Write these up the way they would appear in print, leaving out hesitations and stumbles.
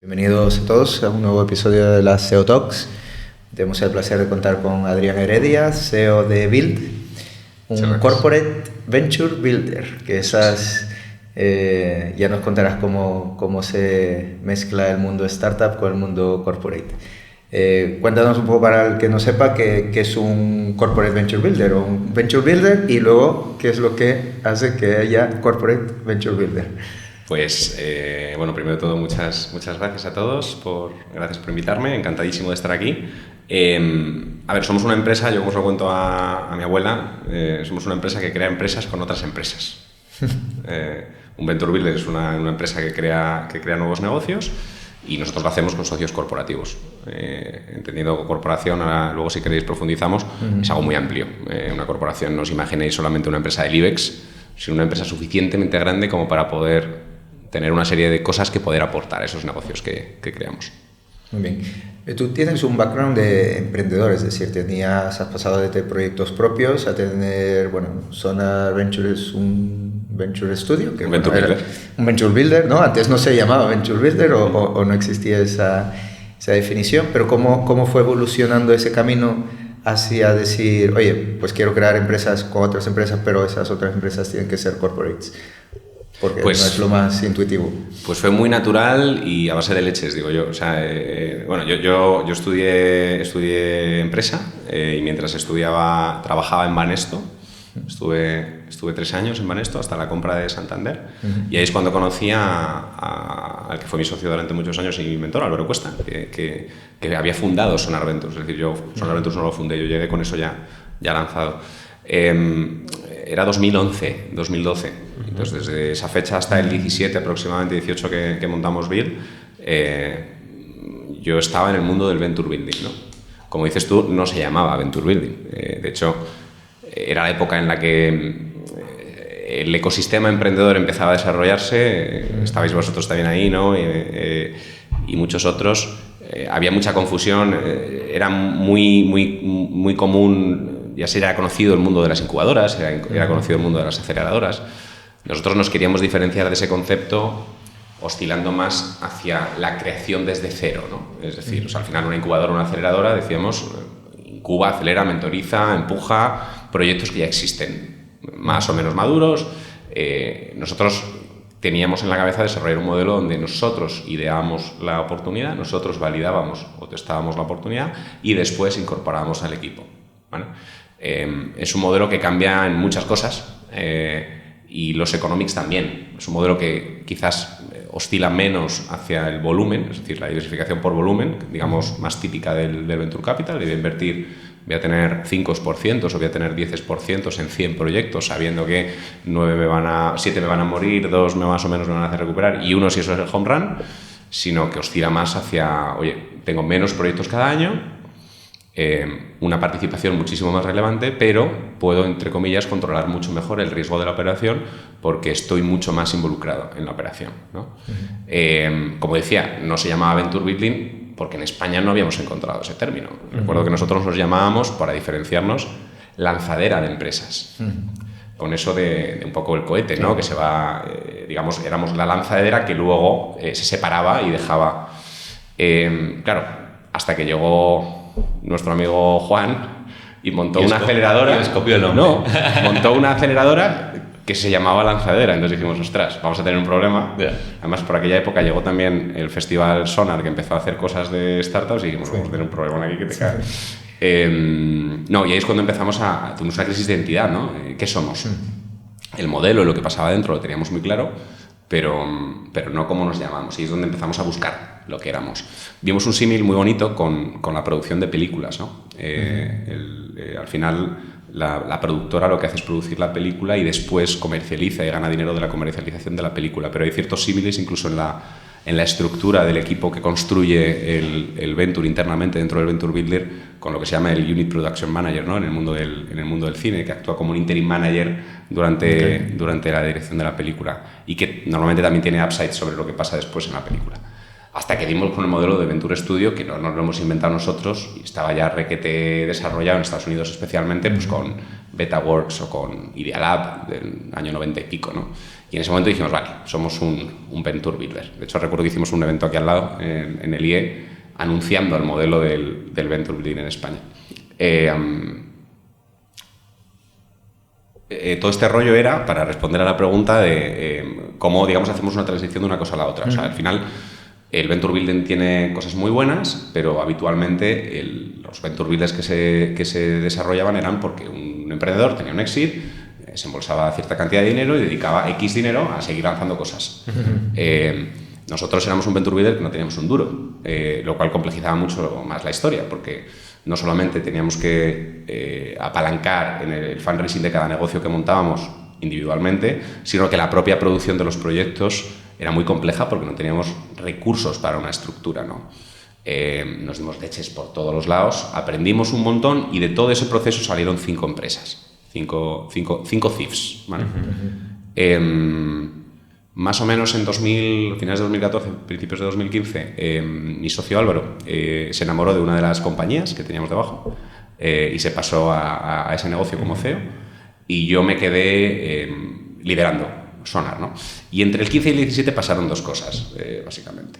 Bienvenidos a todos a un nuevo episodio de las SEO Talks. Tenemos el placer de contar con Adrián Heredia, CEO de Build, un corporate venture builder, que ya nos contarás cómo se mezcla el mundo startup con el mundo corporate. Cuéntanos un poco para el que no sepa qué es un corporate venture builder o un venture builder, y luego qué es lo que hace que haya corporate venture builder. Pues, bueno, primero de todo, muchas gracias a todos, gracias por invitarme, encantadísimo de estar aquí. A ver, somos una empresa, yo como os lo cuento a mi abuela, somos una empresa que crea empresas con otras empresas. Un Venture Builder es una empresa que crea nuevos negocios, y nosotros lo hacemos con socios corporativos. Entendiendo corporación, ahora, luego si queréis profundizamos, es algo muy amplio. Una corporación, no os imaginéis solamente una empresa del IBEX, sino una empresa suficientemente grande como para poder tener una serie de cosas que poder aportar a esos negocios que creamos. Muy bien. Tú tienes un background de emprendedor, es decir, has pasado de proyectos propios a tener, Sonar Venture es un Venture Studio, que un Venture Builder. Un Venture Builder, ¿no? Antes no se llamaba Venture Builder o no existía esa definición, pero ¿cómo fue evolucionando ese camino hacia decir, oye, pues quiero crear empresas con otras empresas, pero esas otras empresas tienen que ser corporates? Porque no es lo más intuitivo. Pues fue muy natural y a base de leches, digo yo. O sea, yo estudié empresa, y mientras estudiaba trabajaba en Banesto. Estuve 3 años en Banesto hasta la compra de Santander. Y ahí es cuando conocí al que fue mi socio durante muchos años y mi mentor, Álvaro Cuesta, que había fundado Sonar Ventures. Es decir, yo Sonar Ventures no lo fundé, yo llegué con eso ya lanzado. Era 2011, 2012. Entonces, desde esa fecha hasta el 17, aproximadamente 18 que montamos Build, yo estaba en el mundo del Venture Building, ¿no? Como dices tú, no se llamaba Venture Building. De hecho, era la época en la que el ecosistema emprendedor empezaba a desarrollarse. Estabais vosotros también ahí, ¿no? Y muchos otros. Había mucha confusión. Era muy común. Ya se era conocido el mundo de las incubadoras, era conocido el mundo de las aceleradoras. Nosotros nos queríamos diferenciar de ese concepto oscilando más hacia la creación desde cero, ¿no? Es decir, al final una incubadora o una aceleradora, decíamos, incuba, acelera, mentoriza, empuja proyectos que ya existen, más o menos maduros. Nosotros teníamos en la cabeza desarrollar un modelo donde nosotros ideábamos la oportunidad, nosotros validábamos o testábamos la oportunidad y después incorporábamos al equipo, ¿vale? Es un modelo que cambia en muchas cosas, y los economics también. Es un modelo que quizás oscila menos hacia el volumen, es decir, la diversificación por volumen, digamos, más típica del Venture Capital. Voy a invertir, voy a tener 5% o voy a tener 10% en 100 proyectos, sabiendo que 7 me van a morir, 2 más o menos me van a hacer recuperar, y 1 si eso es el home run, sino que oscila más hacia, oye, tengo menos proyectos cada año, una participación muchísimo más relevante, pero puedo, entre comillas, controlar mucho mejor el riesgo de la operación porque estoy mucho más involucrado en la operación, ¿no? Como decía, no se llamaba Venture Building porque en España no habíamos encontrado ese término. Recuerdo que nosotros nos llamábamos, para diferenciarnos, lanzadera de empresas. Con eso de un poco el cohete, ¿no? Que se va, digamos, éramos la lanzadera que luego se separaba y dejaba. Claro, hasta que llegó nuestro amigo Juan y montó una aceleradora. No, montó una aceleradora que se llamaba Lanzadera. Entonces dijimos, ostras, vamos a tener un problema. Yeah. Además, por aquella época llegó también el Festival Sonar, que empezó a hacer cosas de startups, y dijimos, vamos a tener un problema aquí que te cae. No, y ahí es cuando empezamos tuvimos una crisis de identidad, ¿no? ¿Qué somos? El modelo y lo que pasaba dentro lo teníamos muy claro, pero no cómo nos llamamos. Y es donde empezamos a buscar lo que éramos. Vimos un símil muy bonito con la producción de películas, ¿no? Al final, la productora lo que hace es producir la película y después comercializa y gana dinero de la comercialización de la película. Pero hay ciertos símiles incluso en la estructura del equipo que construye el Venture internamente dentro del Venture Builder, con lo que se llama el Unit Production Manager, ¿no? en el mundo del cine, que actúa como un interim manager durante la dirección de la película, y que normalmente también tiene upside sobre lo que pasa después en la película. Hasta que dimos con el modelo de Venture Studio, que no lo hemos inventado nosotros, y estaba ya requete desarrollado en Estados Unidos especialmente, pues con BetaWorks o con Idealab del año 90 y pico, ¿no? Y en ese momento dijimos, vale, somos un Venture Builder. De hecho, recuerdo que hicimos un evento aquí al lado, en el IE, anunciando el modelo del Venture Building en España. Todo este rollo era para responder a la pregunta de cómo, digamos, hacemos una transición de una cosa a la otra. O sea, al final, el Venture Building tiene cosas muy buenas, pero habitualmente los Venture Builders que se desarrollaban eran porque un emprendedor tenía un exit, se embolsaba cierta cantidad de dinero y dedicaba X dinero a seguir lanzando cosas. Nosotros éramos un Venture Builder que no teníamos un duro, lo cual complejizaba mucho más la historia, porque no solamente teníamos que apalancar en el fundraising de cada negocio que montábamos individualmente, sino que la propia producción de los proyectos era muy compleja porque no teníamos recursos para una estructura, ¿no? Nos dimos leches por todos los lados, aprendimos un montón y de todo ese proceso salieron 5 empresas. 5 CIFs, ¿vale? Más o menos en finales de 2014, principios de 2015, mi socio Álvaro se enamoró de una de las compañías que teníamos debajo y se pasó a ese negocio como CEO y yo me quedé liderando Sonar, ¿no? Y entre el 15 y el 17 pasaron 2 cosas, básicamente.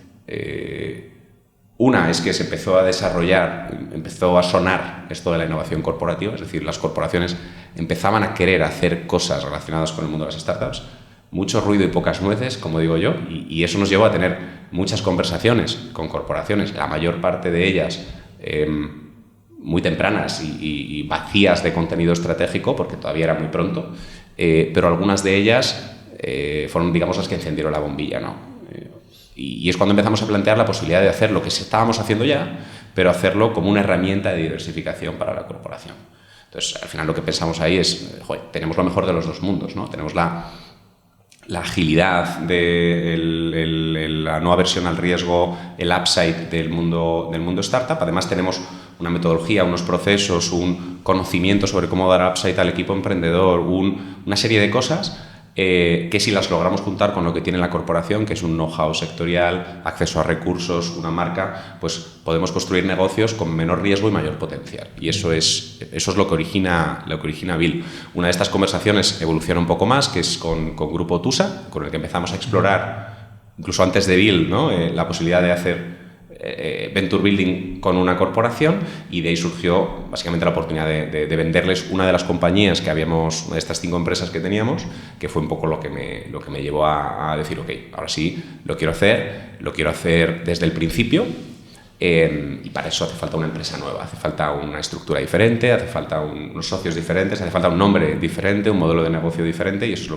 Una es que se empezó a desarrollar, empezó a sonar esto de la innovación corporativa, es decir, las corporaciones empezaban a querer hacer cosas relacionadas con el mundo de las startups, mucho ruido y pocas nueces, como digo yo, y eso nos llevó a tener muchas conversaciones con corporaciones, la mayor parte de ellas muy tempranas y vacías de contenido estratégico, porque todavía era muy pronto, pero algunas de ellas fueron, digamos, las que encendieron la bombilla, ¿no? Y es cuando empezamos a plantear la posibilidad de hacer lo que estábamos haciendo ya, pero hacerlo como una herramienta de diversificación para la corporación. Entonces, al final lo que pensamos ahí es, joder, tenemos lo mejor de los 2 mundos, ¿no? Tenemos la agilidad de la no aversión al riesgo, el upside del mundo startup. Además tenemos una metodología, unos procesos, un conocimiento sobre cómo dar upside al equipo emprendedor, una serie de cosas que si las logramos juntar con lo que tiene la corporación, que es un know-how sectorial, acceso a recursos, una marca, pues podemos construir negocios con menor riesgo y mayor potencial. Y eso es lo que origina Bill. Una de estas conversaciones evoluciona un poco más, que es con Grupo Tusa, con el que empezamos a explorar, incluso antes de Bill, ¿no? La posibilidad de hacer Venture Building con una corporación, y de ahí surgió básicamente la oportunidad de venderles una de las compañías que habíamos, una de estas 5 empresas que teníamos, que fue un poco lo que me llevó a decir, ok, ahora sí, lo quiero hacer desde el principio, y para eso hace falta una empresa nueva, hace falta una estructura diferente, hace falta unos socios diferentes, hace falta un nombre diferente, un modelo de negocio diferente, y eso es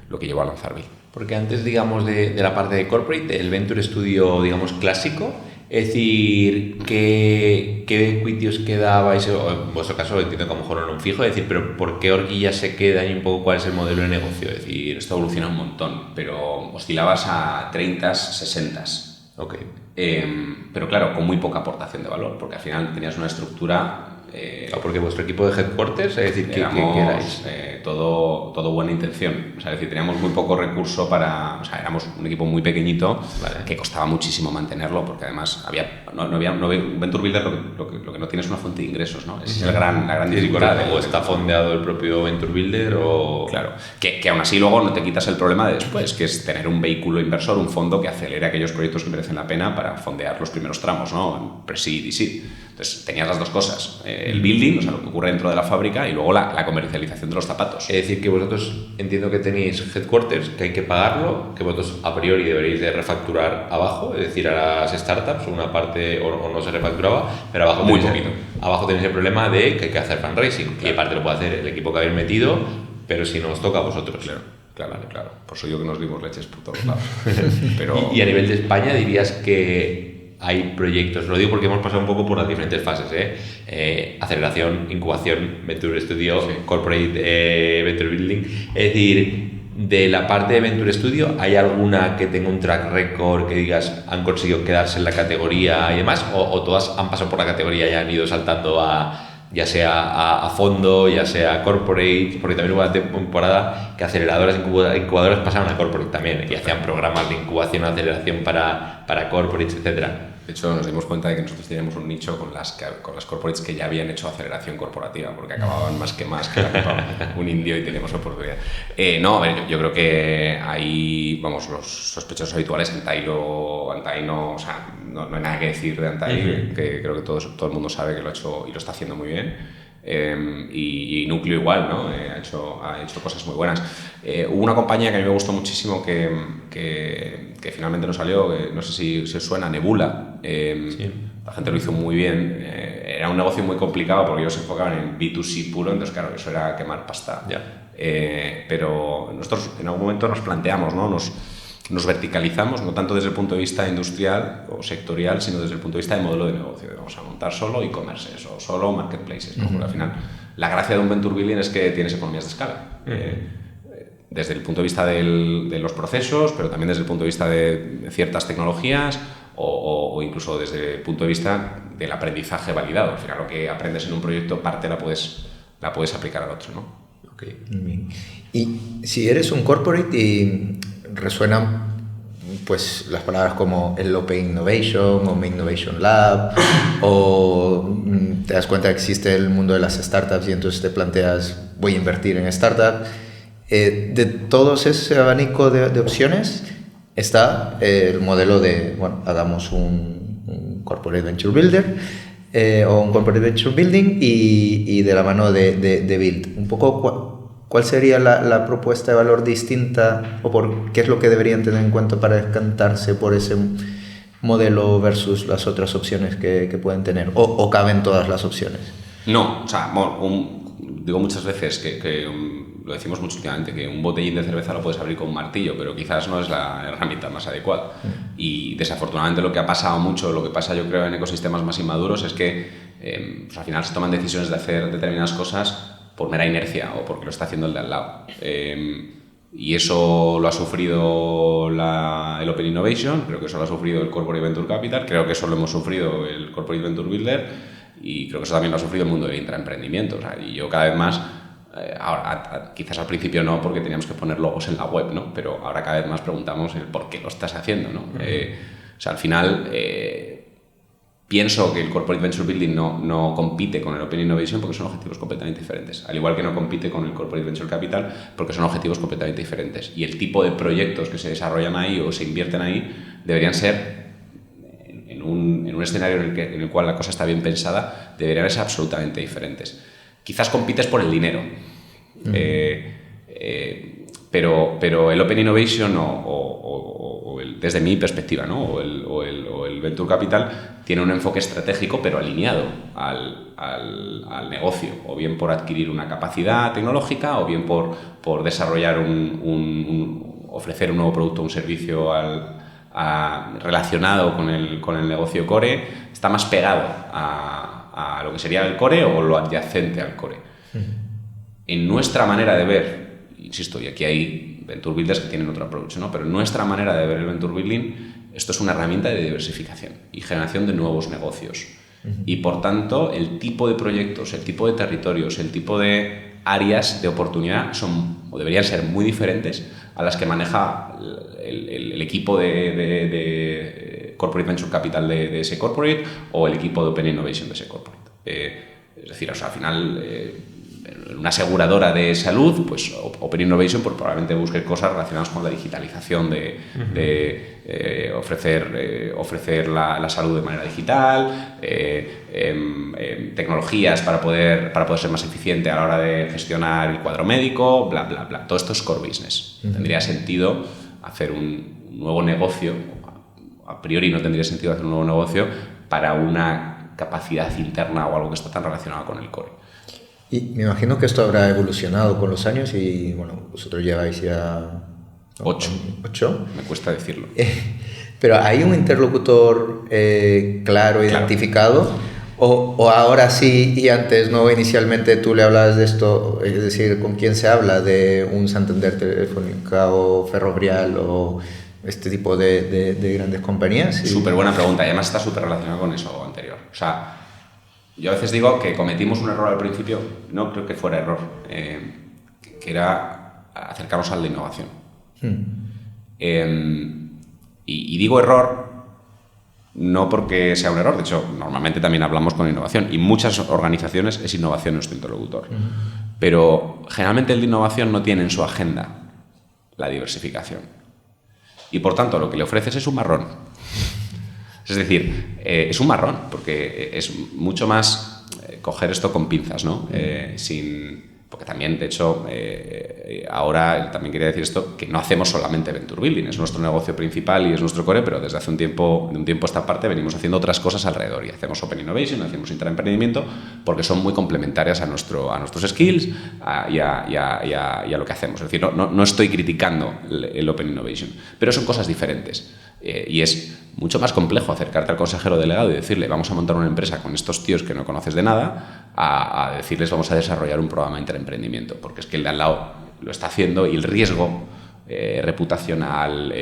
lo que llevó a lanzar Bill. Porque antes, digamos, de la parte de corporate, el Venture Studio, digamos, clásico, es decir, ¿qué equity os quedabais? O en vuestro caso entiendo que a lo mejor no era un fijo, es decir, pero ¿por qué horquilla se queda y un poco cuál es el modelo de negocio? Es decir, esto evoluciona un montón, pero oscilabas a 30s, 60s. Ok. Pero claro, con muy poca aportación de valor, porque al final tenías una estructura... porque vuestro equipo de headquarters, es decir, ¿qué erais? Todo buena intención. O sea, es decir, teníamos muy poco recurso o sea, éramos un equipo muy pequeñito, vale, que costaba muchísimo mantenerlo, porque además no había un Venture Builder, lo que no tiene es una fuente de ingresos, ¿no? Esa es la gran dificultad. ¿O está fondeado el propio Venture Builder o...? Claro, que aún así luego no te quitas el problema de después, que es tener un vehículo inversor, un fondo que acelere aquellos proyectos que merecen la pena para fondear los primeros tramos, ¿no? Pre-seed y seed. Entonces tenías las 2 cosas, el building, o sea, lo que ocurre dentro de la fábrica, y luego la comercialización de los zapatos. Es decir, que vosotros entiendo que tenéis headquarters, que hay que pagarlo, que vosotros a priori deberéis de refacturar abajo, es decir, a las startups, una parte o no se refacturaba, pero abajo muy poquito. Abajo tenéis el problema de que hay que hacer fundraising, claro, y aparte lo puede hacer el equipo que habéis metido, pero si no os toca a vosotros. Claro. Por eso yo que nos dimos leches por todos lados. Pero... y a nivel de España dirías que hay proyectos, lo digo porque hemos pasado un poco por las diferentes fases, aceleración, incubación, Venture Studio, sí, Corporate Venture Building. Es decir, de la parte de Venture Studio, ¿hay alguna que tenga un track record que digas han conseguido quedarse en la categoría y demás? ¿O todas han pasado por la categoría y han ido saltando ya sea a fondo, ya sea a corporate? Porque también hubo una temporada que aceleradoras, incubadoras pasaron a corporate también y hacían programas de incubación, aceleración para corporates, etcétera. De hecho, nos dimos cuenta de que nosotros teníamos un nicho con las corporates que ya habían hecho aceleración corporativa, porque acababan más que un indio y teníamos oportunidad. No, a ver, yo creo que ahí, vamos, los sospechosos habituales, Antairo, o sea, no hay nada que decir de Antairo, que creo que todo el mundo sabe que lo ha hecho y lo está haciendo muy bien. Y Núcleo igual, ¿no? Ha hecho cosas muy buenas. Hubo una compañía que a mí me gustó muchísimo que finalmente no salió, no sé si os suena, Nebula. Sí. La gente lo hizo muy bien. Era un negocio muy complicado porque ellos se enfocaban en B2C puro, entonces claro, eso era quemar pasta. Pero nosotros en algún momento nos planteamos, ¿no? Nos verticalizamos, no tanto desde el punto de vista industrial o sectorial, sino desde el punto de vista de modelo de negocio. Vamos a montar solo e-commerces o solo marketplaces, ¿no? Porque al final la gracia de un venture building es que tienes economías de escala. Desde el punto de vista de los procesos, pero también desde el punto de vista de ciertas tecnologías o incluso desde el punto de vista del aprendizaje validado. Al final lo que aprendes en un proyecto, parte la puedes aplicar al otro, ¿no? Okay. Y si eres un corporate y resuenan pues las palabras como el Open Innovation o Main Innovation Lab o te das cuenta que existe el mundo de las startups y entonces te planteas voy a invertir en startup, de todos ese abanico de opciones está el modelo de bueno, hagamos un Corporate Venture Builder o un Corporate Venture Building y de la mano de Build. Un poco ¿cuál sería la propuesta de valor distinta o por qué es lo que deberían tener en cuenta para decantarse por ese modelo versus las otras opciones que pueden tener? ¿O caben todas las opciones? No, o sea, digo muchas veces que lo decimos mucho últimamente, que un botellín de cerveza lo puedes abrir con un martillo, pero quizás no es la herramienta más adecuada. Y desafortunadamente lo que ha pasado mucho, lo que pasa yo creo en ecosistemas más inmaduros es que pues al final se toman decisiones de hacer determinadas cosas por mera inercia o porque lo está haciendo el de al lado. Y eso lo ha sufrido el Open Innovation, creo que eso lo ha sufrido el Corporate Venture Capital, creo que eso lo hemos sufrido el Corporate Venture Builder y creo que eso también lo ha sufrido el mundo del intraemprendimiento. O sea, y yo cada vez más, ahora quizás al principio no porque teníamos que poner logos en la web, ¿no? Pero ahora cada vez más preguntamos el por qué lo estás haciendo, ¿no? O sea, al final pienso que el Corporate Venture Building no compite con el Open Innovation porque son objetivos completamente diferentes. Al igual que no compite con el Corporate Venture Capital porque son objetivos completamente diferentes. Y el tipo de proyectos que se desarrollan ahí o se invierten ahí deberían ser, en un escenario en el cual la cosa está bien pensada, deberían ser absolutamente diferentes. Quizás compites por el dinero. Pero el Open Innovation desde mi perspectiva, ¿no? o el Venture Capital tiene un enfoque estratégico pero alineado al negocio, o bien por adquirir una capacidad tecnológica o bien por desarrollar ofrecer un nuevo producto o un servicio relacionado con el negocio core. Está más pegado a lo que sería el core o lo adyacente al core. En nuestra manera de ver, insisto, y aquí hay Venture Builders que tienen otro approach, ¿no? Pero en nuestra manera de ver el Venture Building, esto es una herramienta de diversificación y generación de nuevos negocios. Y por tanto, el tipo de proyectos, el tipo de territorios, el tipo de áreas de oportunidad son o deberían ser muy diferentes a las que maneja el equipo de Corporate Venture Capital de ese corporate o el equipo de Open Innovation de ese corporate. Es decir, o sea, al final una aseguradora de salud, pues Open Innovation pues, probablemente busque cosas relacionadas con la digitalización de ofrecer la salud de manera digital, tecnologías para poder ser más eficiente a la hora de gestionar el cuadro médico, bla, bla, bla. Todo esto es core business. Tendría sentido hacer un nuevo negocio, a priori no tendría sentido hacer un nuevo negocio para una capacidad interna o algo que está tan relacionado con el core. Y me imagino que esto habrá evolucionado con los años y, bueno, vosotros lleváis ya... 8. Me cuesta decirlo. Pero ¿hay un interlocutor claro, identificado? O ahora sí y antes no, inicialmente tú le hablabas de esto, es decir, ¿con quién se habla? ¿De un Santander Telefónica o Ferrovial o este tipo de grandes compañías? Súper buena pregunta y además está súper relacionado con eso anterior. O sea, yo a veces digo que cometimos un error al principio, no creo que fuera error, que era acercarnos a la innovación. Y digo error No porque sea un error, de hecho, normalmente también hablamos con innovación y muchas organizaciones es innovación nuestro interlocutor. Pero generalmente el de innovación no tiene en su agenda la diversificación. Y por tanto, lo que le ofreces es un marrón. Es decir, es un marrón, porque es mucho más coger esto con pinzas, ¿no? Porque también, de hecho, ahora también quería decir esto, que no hacemos solamente Venture Building, es nuestro negocio principal y es nuestro core, pero desde hace de un tiempo a esta parte venimos haciendo otras cosas alrededor y hacemos Open Innovation, hacemos intraemprendimiento, porque son muy complementarias a nuestros skills y a lo que hacemos. Es decir, no estoy criticando el Open Innovation, pero son cosas diferentes. Y es mucho más complejo acercarte al consejero delegado y decirle vamos a montar una empresa con estos tíos que no conoces de nada a decirles vamos a desarrollar un programa de intraemprendimiento, porque es que el de al lado lo está haciendo y el riesgo reputacional,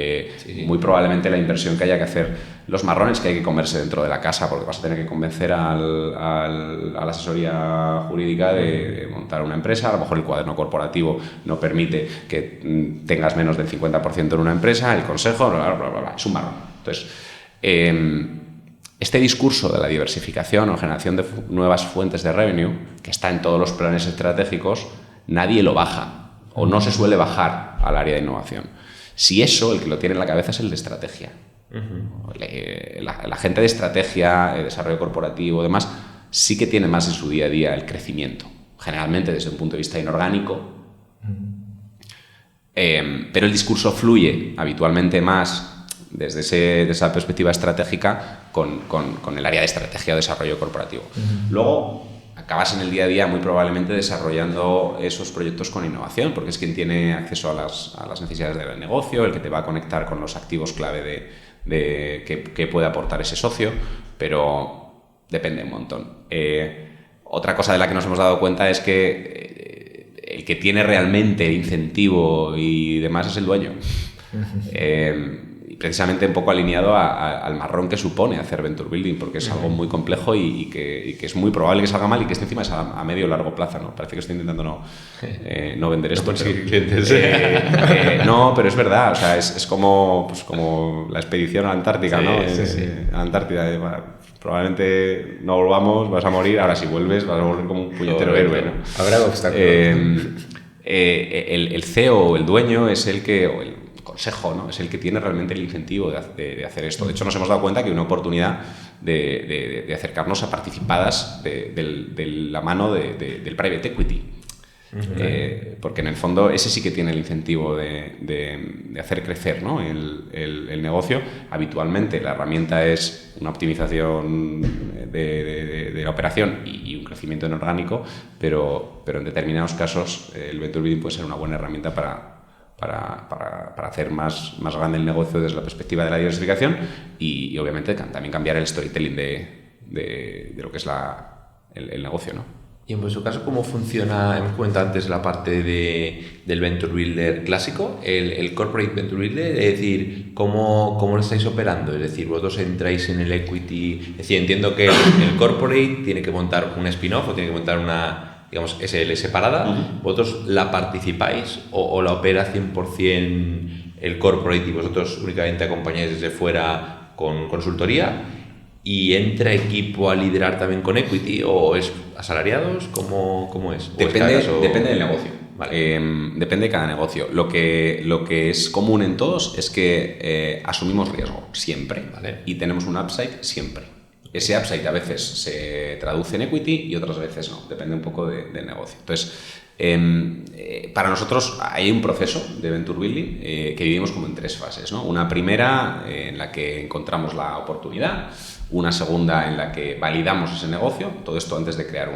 muy probablemente la inversión que haya que hacer, los marrones que hay que comerse dentro de la casa, porque vas a tener que convencer a la asesoría jurídica de montar una empresa, a lo mejor el cuaderno corporativo no permite que tengas menos del 50% en una empresa, el consejo, bla, bla, bla, bla, es un marrón. Entonces, este discurso de la diversificación o generación de nuevas fuentes de revenue, que está en todos los planes estratégicos, nadie lo baja o no se suele bajar al área de innovación. Si eso, el que lo tiene en la cabeza es el de estrategia. La gente de estrategia, desarrollo corporativo, demás, sí que tiene más en su día a día el crecimiento, generalmente desde un punto de vista inorgánico. Pero el discurso fluye habitualmente más desde esa perspectiva estratégica con el área de estrategia o desarrollo corporativo. Luego acabas en el día a día muy probablemente desarrollando esos proyectos con innovación, porque es quien tiene acceso a las necesidades del negocio, el que te va a conectar con los activos clave de qué puede aportar ese socio, pero depende un montón. Otra cosa de la que nos hemos dado cuenta es que el que tiene realmente el incentivo y demás es el dueño. Precisamente un poco alineado al marrón que supone hacer Venture Building, porque es algo muy complejo y que es muy probable que salga mal y que encima es a medio o largo plazo, ¿no? Parece que estoy intentando no vender esto. No, pero es verdad, o sea, es como la expedición a la Antártica, ¿no? A la Antártida, probablemente no volvamos, vas a morir, ahora si vuelves vas a volver como un puñetero héroe, ¿no? Habrá obstáculos. El CEO o el dueño es el que... consejo, ¿no? Es el que tiene realmente el incentivo de hacer esto. De hecho, nos hemos dado cuenta que hay una oportunidad de acercarnos a participadas de la mano del private equity. Porque en el fondo ese sí que tiene el incentivo de hacer crecer, ¿no? el negocio. Habitualmente la herramienta es una optimización de la operación y un crecimiento inorgánico, pero en determinados casos el Venture Building puede ser una buena herramienta para hacer más grande el negocio desde la perspectiva de la diversificación y obviamente también cambiar el storytelling de lo que es el negocio, ¿no? Y en vuestro caso, ¿cómo funciona? Hemos comentado antes la parte del Venture Builder clásico, el Corporate Venture Builder, es decir, ¿cómo lo estáis operando? Es decir, vosotros entráis en el equity, es decir, entiendo que el Corporate tiene que montar un spin-off o tiene que montar una, digamos, SL separada, ¿vosotros la participáis o la opera 100% el Corporate y vosotros únicamente acompañáis desde fuera con consultoría? ¿Y entra equipo a liderar también con equity o es asalariados? ¿Cómo es? Depende del negocio. Vale. Depende de cada negocio. Lo que es común en todos es que asumimos riesgo siempre, ¿vale? Y tenemos un upside siempre. Ese upside a veces se traduce en equity y otras veces no. Depende un poco del negocio. Entonces, para nosotros hay un proceso de Venture Building que vivimos como en 3 fases, ¿no? Una primera en la que encontramos la oportunidad, una segunda en la que validamos ese negocio, todo esto antes de crear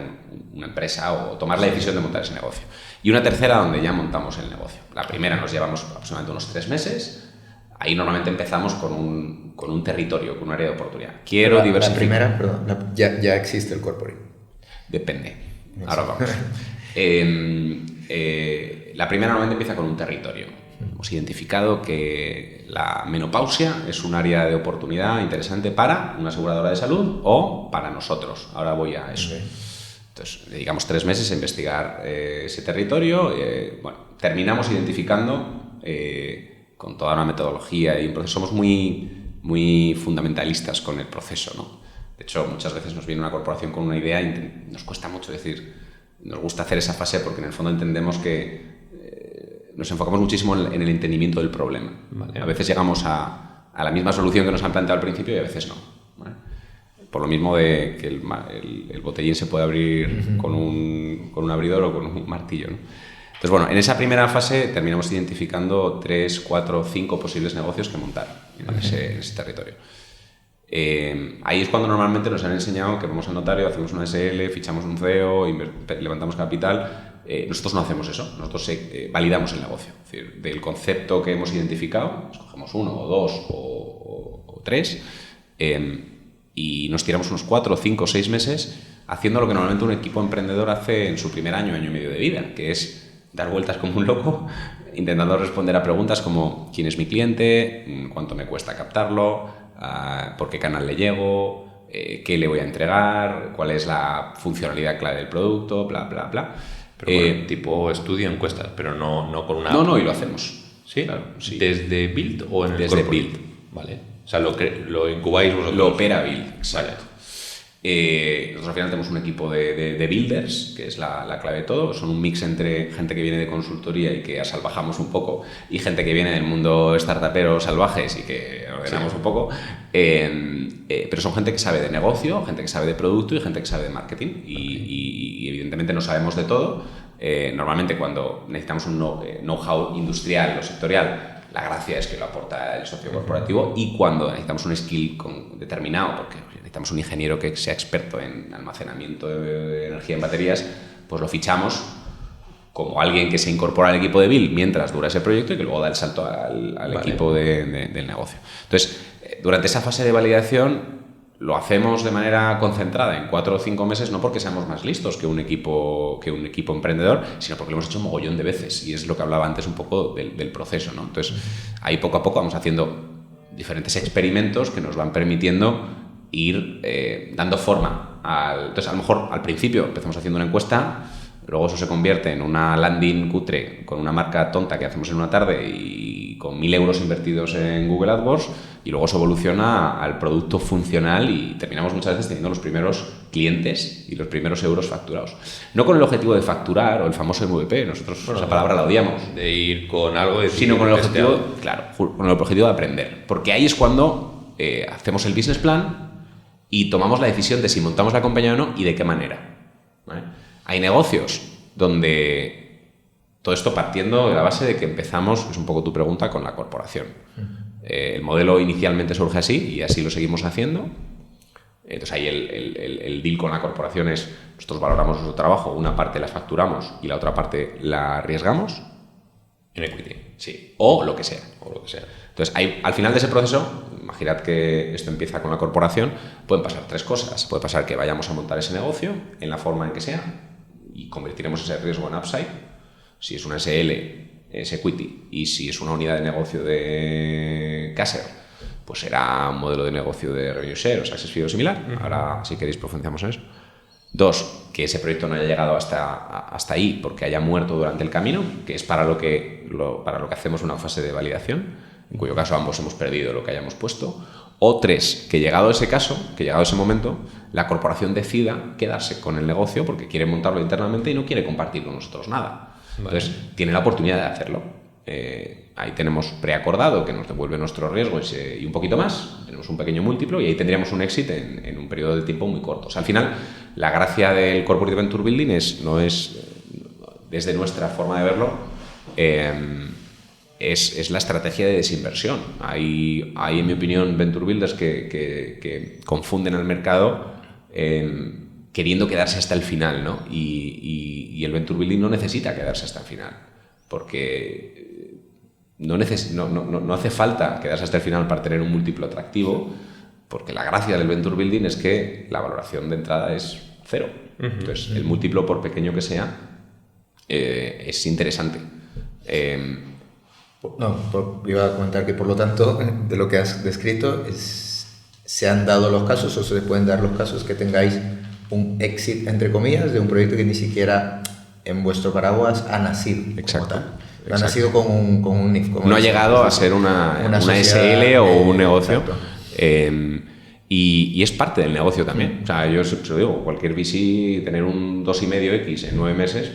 una empresa o tomar la decisión de montar ese negocio, y una tercera donde ya montamos el negocio. La primera nos llevamos aproximadamente unos 3 meses. Ahí normalmente empezamos con un territorio, con un área de oportunidad. Quiero diversificar. La primera, perdón, ya existe el corporate. Depende. Ahora vamos. La primera normalmente empieza con un territorio. Hemos identificado que la menopausia es un área de oportunidad interesante para una aseguradora de salud o para nosotros. Ahora voy a eso. Okay. Entonces, dedicamos 3 meses a investigar ese territorio. Terminamos identificando con toda una metodología y un proceso. Somos muy muy fundamentalistas con el proceso, ¿no? De hecho, muchas veces nos viene una corporación con una idea y nos cuesta mucho decir, nos gusta hacer esa fase porque en el fondo entendemos que nos enfocamos muchísimo en el entendimiento del problema, ¿vale? A veces llegamos a la misma solución que nos han planteado al principio y a veces no, ¿vale? Por lo mismo de que el botellín se puede abrir con un abridor o con un martillo, ¿no? Entonces, bueno, en esa primera fase terminamos identificando 3, 4, 5 posibles negocios que montar en ese territorio. Ahí es cuando normalmente nos han enseñado que vamos al notario, hacemos una SL, fichamos un CEO, levantamos capital. Nosotros no hacemos eso, nosotros validamos el negocio. Es decir, del concepto que hemos identificado, escogemos 1 o 2 o 3 y nos tiramos unos 4, 5, 6 meses haciendo lo que normalmente un equipo emprendedor hace en su primer año, año y medio de vida, que es dar vueltas como un loco, intentando responder a preguntas como ¿quién es mi cliente? ¿Cuánto me cuesta captarlo? ¿Por qué canal le llego? ¿Qué le voy a entregar? ¿Cuál es la funcionalidad clave del producto? Bla, bla, bla. Pero bueno, tipo estudio encuestas, pero no con una... No, y lo hacemos. ¿Sí? Claro, sí. ¿Desde Build o en el Desde corporate? Build. Vale. O sea, lo incubáis vosotros. Lo opera Build, exacto. Vale. Nosotros al final tenemos un equipo de builders, que es la clave de todo. Son un mix entre gente que viene de consultoría y que asalvajamos un poco, y gente que viene del mundo startupero salvajes y que ordenamos un poco. Pero son gente que sabe de negocio, gente que sabe de producto y gente que sabe de marketing. Y evidentemente no sabemos de todo. Normalmente cuando necesitamos un know-how industrial o sectorial, la gracia es que lo aporta el socio corporativo, y cuando necesitamos un skill determinado, porque necesitamos un ingeniero que sea experto en almacenamiento de energía en baterías, pues lo fichamos como alguien que se incorpora al equipo de Build mientras dura ese proyecto y que luego da el salto al equipo del negocio. Entonces, durante esa fase de validación lo hacemos de manera concentrada en 4 o 5 meses, no porque seamos más listos que un equipo emprendedor, sino porque lo hemos hecho un mogollón de veces, y es lo que hablaba antes un poco del proceso, ¿no? Entonces, ahí poco a poco vamos haciendo diferentes experimentos que nos van permitiendo ir dando forma. Entonces, a lo mejor al principio empezamos haciendo una encuesta, luego eso se convierte en una landing cutre con una marca tonta que hacemos en una tarde y con 1.000 euros invertidos en Google AdWords, y luego se evoluciona al producto funcional y terminamos muchas veces teniendo los primeros clientes y los primeros euros facturados. No con el objetivo de facturar o el famoso MVP, nosotros esa palabra la odiamos. De ir con algo de... Sino con el objetivo, claro, con el objetivo de aprender. Porque ahí es cuando hacemos el business plan y tomamos la decisión de si montamos la compañía o no y de qué manera, ¿vale? Hay negocios donde todo esto partiendo de la base de que empezamos, es un poco tu pregunta, con la corporación. El modelo inicialmente surge así y así lo seguimos haciendo. Entonces ahí el deal con la corporación es, nosotros valoramos nuestro trabajo, una parte la facturamos y la otra parte la arriesgamos. En equity. Sí, o lo que sea. Entonces, al final de ese proceso, imaginad que esto empieza con la corporación, pueden pasar 3 cosas. Puede pasar que vayamos a montar ese negocio en la forma en que sea y convertiremos ese riesgo en upside. Si es una SL, es equity, y si es una unidad de negocio de Caser, pues será un modelo de negocio de revenue share o access fee o similar. Ahora, si queréis, profundizamos en eso. 2, que ese proyecto no haya llegado hasta ahí porque haya muerto durante el camino, que es para lo que hacemos una fase de validación, en cuyo caso ambos hemos perdido lo que hayamos puesto. O 3, que llegado ese caso, que llegado ese momento, la corporación decida quedarse con el negocio porque quiere montarlo internamente y no quiere compartir con nosotros nada. Entonces, tiene la oportunidad de hacerlo. Ahí tenemos preacordado que nos devuelve nuestro riesgo y un poquito más, tenemos un pequeño múltiplo y ahí tendríamos un exit en un periodo de tiempo muy corto. O sea, al final, la gracia del Corporate Venture Building no es desde nuestra forma de verlo, es la estrategia de desinversión. Hay en mi opinión, Venture Builders que confunden al mercado queriendo quedarse hasta el final, ¿no? Y el Venture Building no necesita quedarse hasta el final, porque no hace falta quedarse hasta el final para tener un múltiplo atractivo, porque la gracia del Venture Building es que la valoración de entrada es 0. Entonces, el múltiplo, por pequeño que sea, es interesante. Iba a comentar que, por lo tanto, de lo que has descrito, se han dado los casos o se pueden dar los casos que tengáis un exit, entre comillas, de un proyecto que ni siquiera en vuestro paraguas ha nacido. Exacto. Como tal. Ha nacido con un NIF. No ha llegado a ser una SL o un negocio. Exacto. Y es parte del negocio también. O sea, yo siempre lo digo, cualquier VC, tener un 2,5x en 9 meses,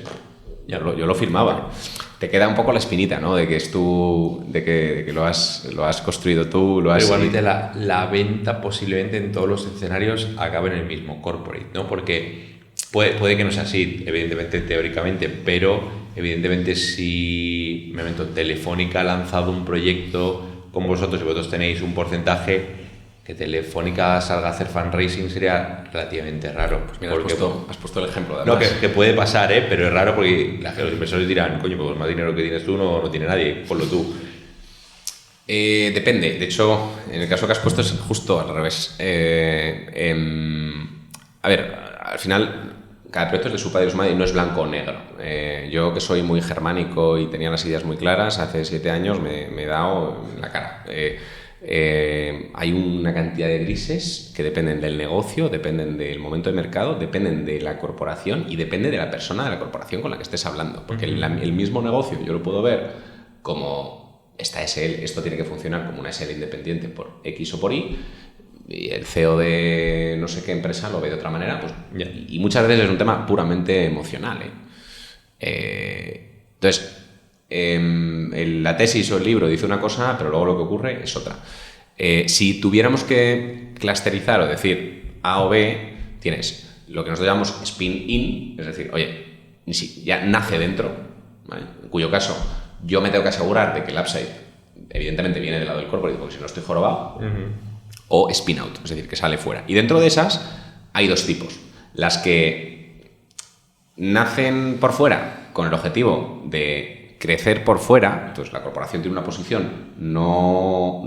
yo lo firmaba. Te queda un poco la espinita, ¿no? De que es tú, de que lo has construido tú, lo has... Pero igualmente la venta posiblemente en todos los escenarios acabe en el mismo corporate, ¿no? Porque puede que no sea así, evidentemente, teóricamente, pero evidentemente si Telefónica ha lanzado un proyecto con vosotros y vosotros tenéis un porcentaje, que Telefónica salga a hacer fundraising sería relativamente raro. Pues mira, has puesto el ejemplo. No, que puede pasar, pero es raro porque los inversores dirán, coño, pues más dinero que tienes tú no tiene nadie, ponlo tú. Depende. De hecho, en el caso que has puesto es justo al revés. A ver, al final, cada proyecto es de su padre y de su madre y no es blanco o negro. Yo, que soy muy germánico y tenía las ideas muy claras, hace 7 años me he dado en la cara. Hay una cantidad de grises que dependen del negocio, dependen del momento de mercado, dependen de la corporación y depende de la persona de la corporación con la que estés hablando. Porque el mismo negocio yo lo puedo ver como esta SL, esto tiene que funcionar como una SL independiente por X o por Y, y el CEO de no sé qué empresa lo ve de otra manera, pues, y muchas veces es un tema puramente emocional. Entonces, la tesis o el libro dice una cosa, pero luego lo que ocurre es otra. Si tuviéramos que clusterizar o decir A o B, tienes lo que nosotros llamamos spin-in, es decir, oye, ya nace dentro, ¿vale? En cuyo caso yo me tengo que asegurar de que el upside evidentemente viene del lado del corporate, porque si no estoy jorobado, o spin-out, es decir, que sale fuera. Y dentro de esas hay 2 tipos. Las que nacen por fuera con el objetivo de crecer por fuera, entonces la corporación tiene una posición no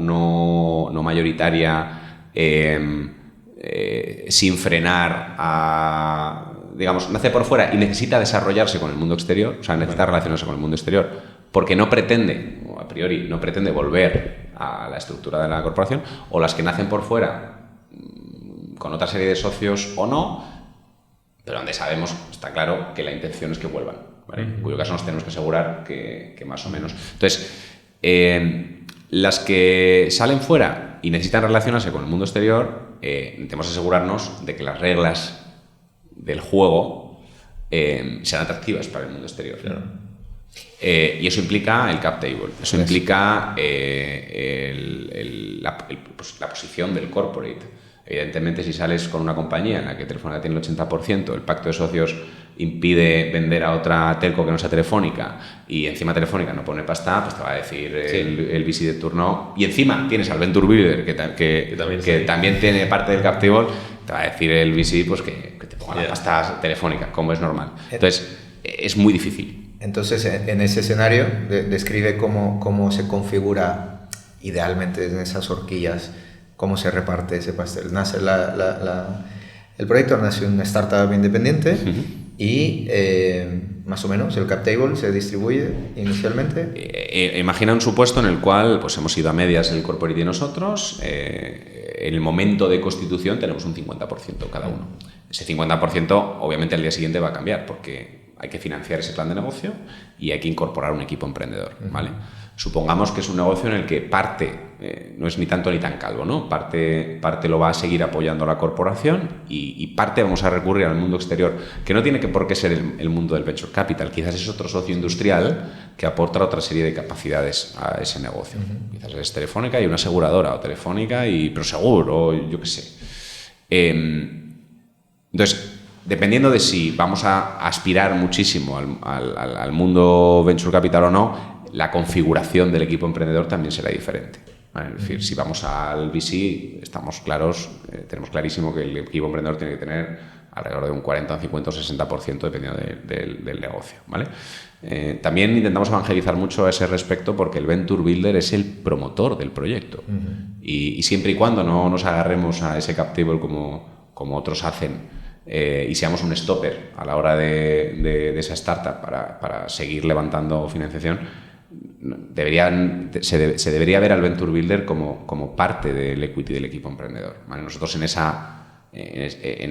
mayoritaria, sin frenar digamos, nace por fuera y necesita desarrollarse con el mundo exterior, o sea, necesita relacionarse con el mundo exterior, porque no pretende, o a priori, no pretende volver a la estructura de la corporación, o las que nacen por fuera con otra serie de socios o no, pero donde sabemos, está claro, que la intención es que vuelvan, ¿vale? En cuyo caso nos tenemos que asegurar que más o menos. Entonces, las que salen fuera y necesitan relacionarse con el mundo exterior, tenemos que asegurarnos de que las reglas del juego sean atractivas para el mundo exterior. Claro. Y eso implica el cap table, eso implica la posición del corporate. Evidentemente, si sales con una compañía en la que Telefónica tiene el 80%, el pacto de socios impide vender a otra telco que no sea Telefónica y encima Telefónica no pone pasta, pues te va a decir el VC de turno, y encima tienes al Venture Builder que también tiene parte del cap table, te va a decir el VC pues que te ponga la pasta Telefónica, como es normal. Entonces, es muy difícil. Entonces, en ese escenario, describe cómo se configura idealmente en esas horquillas, cómo se reparte ese pastel. Nace el proyecto, nace una startup independiente y más o menos el cap table se distribuye inicialmente. Imagina un supuesto en el cual pues, hemos ido a medias el corporate y nosotros. En el momento de constitución tenemos un 50% cada uno. Ese 50% obviamente al día siguiente va a cambiar porque hay que financiar ese plan de negocio y hay que incorporar un equipo emprendedor, ¿vale? Supongamos que es un negocio en el que parte, no es ni tanto ni tan calvo, ¿no? Parte lo va a seguir apoyando la corporación y parte vamos a recurrir al mundo exterior, que no tiene por qué ser el mundo del venture capital, quizás es otro socio industrial que aporta otra serie de capacidades a ese negocio. Quizás es Telefónica y una aseguradora, o Telefónica y Prosegur, o yo qué sé. Entonces, dependiendo de si vamos a aspirar muchísimo al mundo venture capital o no, la configuración del equipo emprendedor también será diferente, ¿vale? Es decir, si vamos al VC, estamos claros, tenemos clarísimo que el equipo emprendedor tiene que tener alrededor de un 40, un 50 o 60% dependiendo del negocio, ¿vale? También intentamos evangelizar mucho a ese respecto porque el Venture Builder es el promotor del proyecto y siempre y cuando no nos agarremos a ese cap table como otros hacen, y seamos un stopper a la hora de esa startup para seguir levantando financiación, se debería ver al Venture Builder como parte del equity del equipo emprendedor, ¿vale? Nosotros en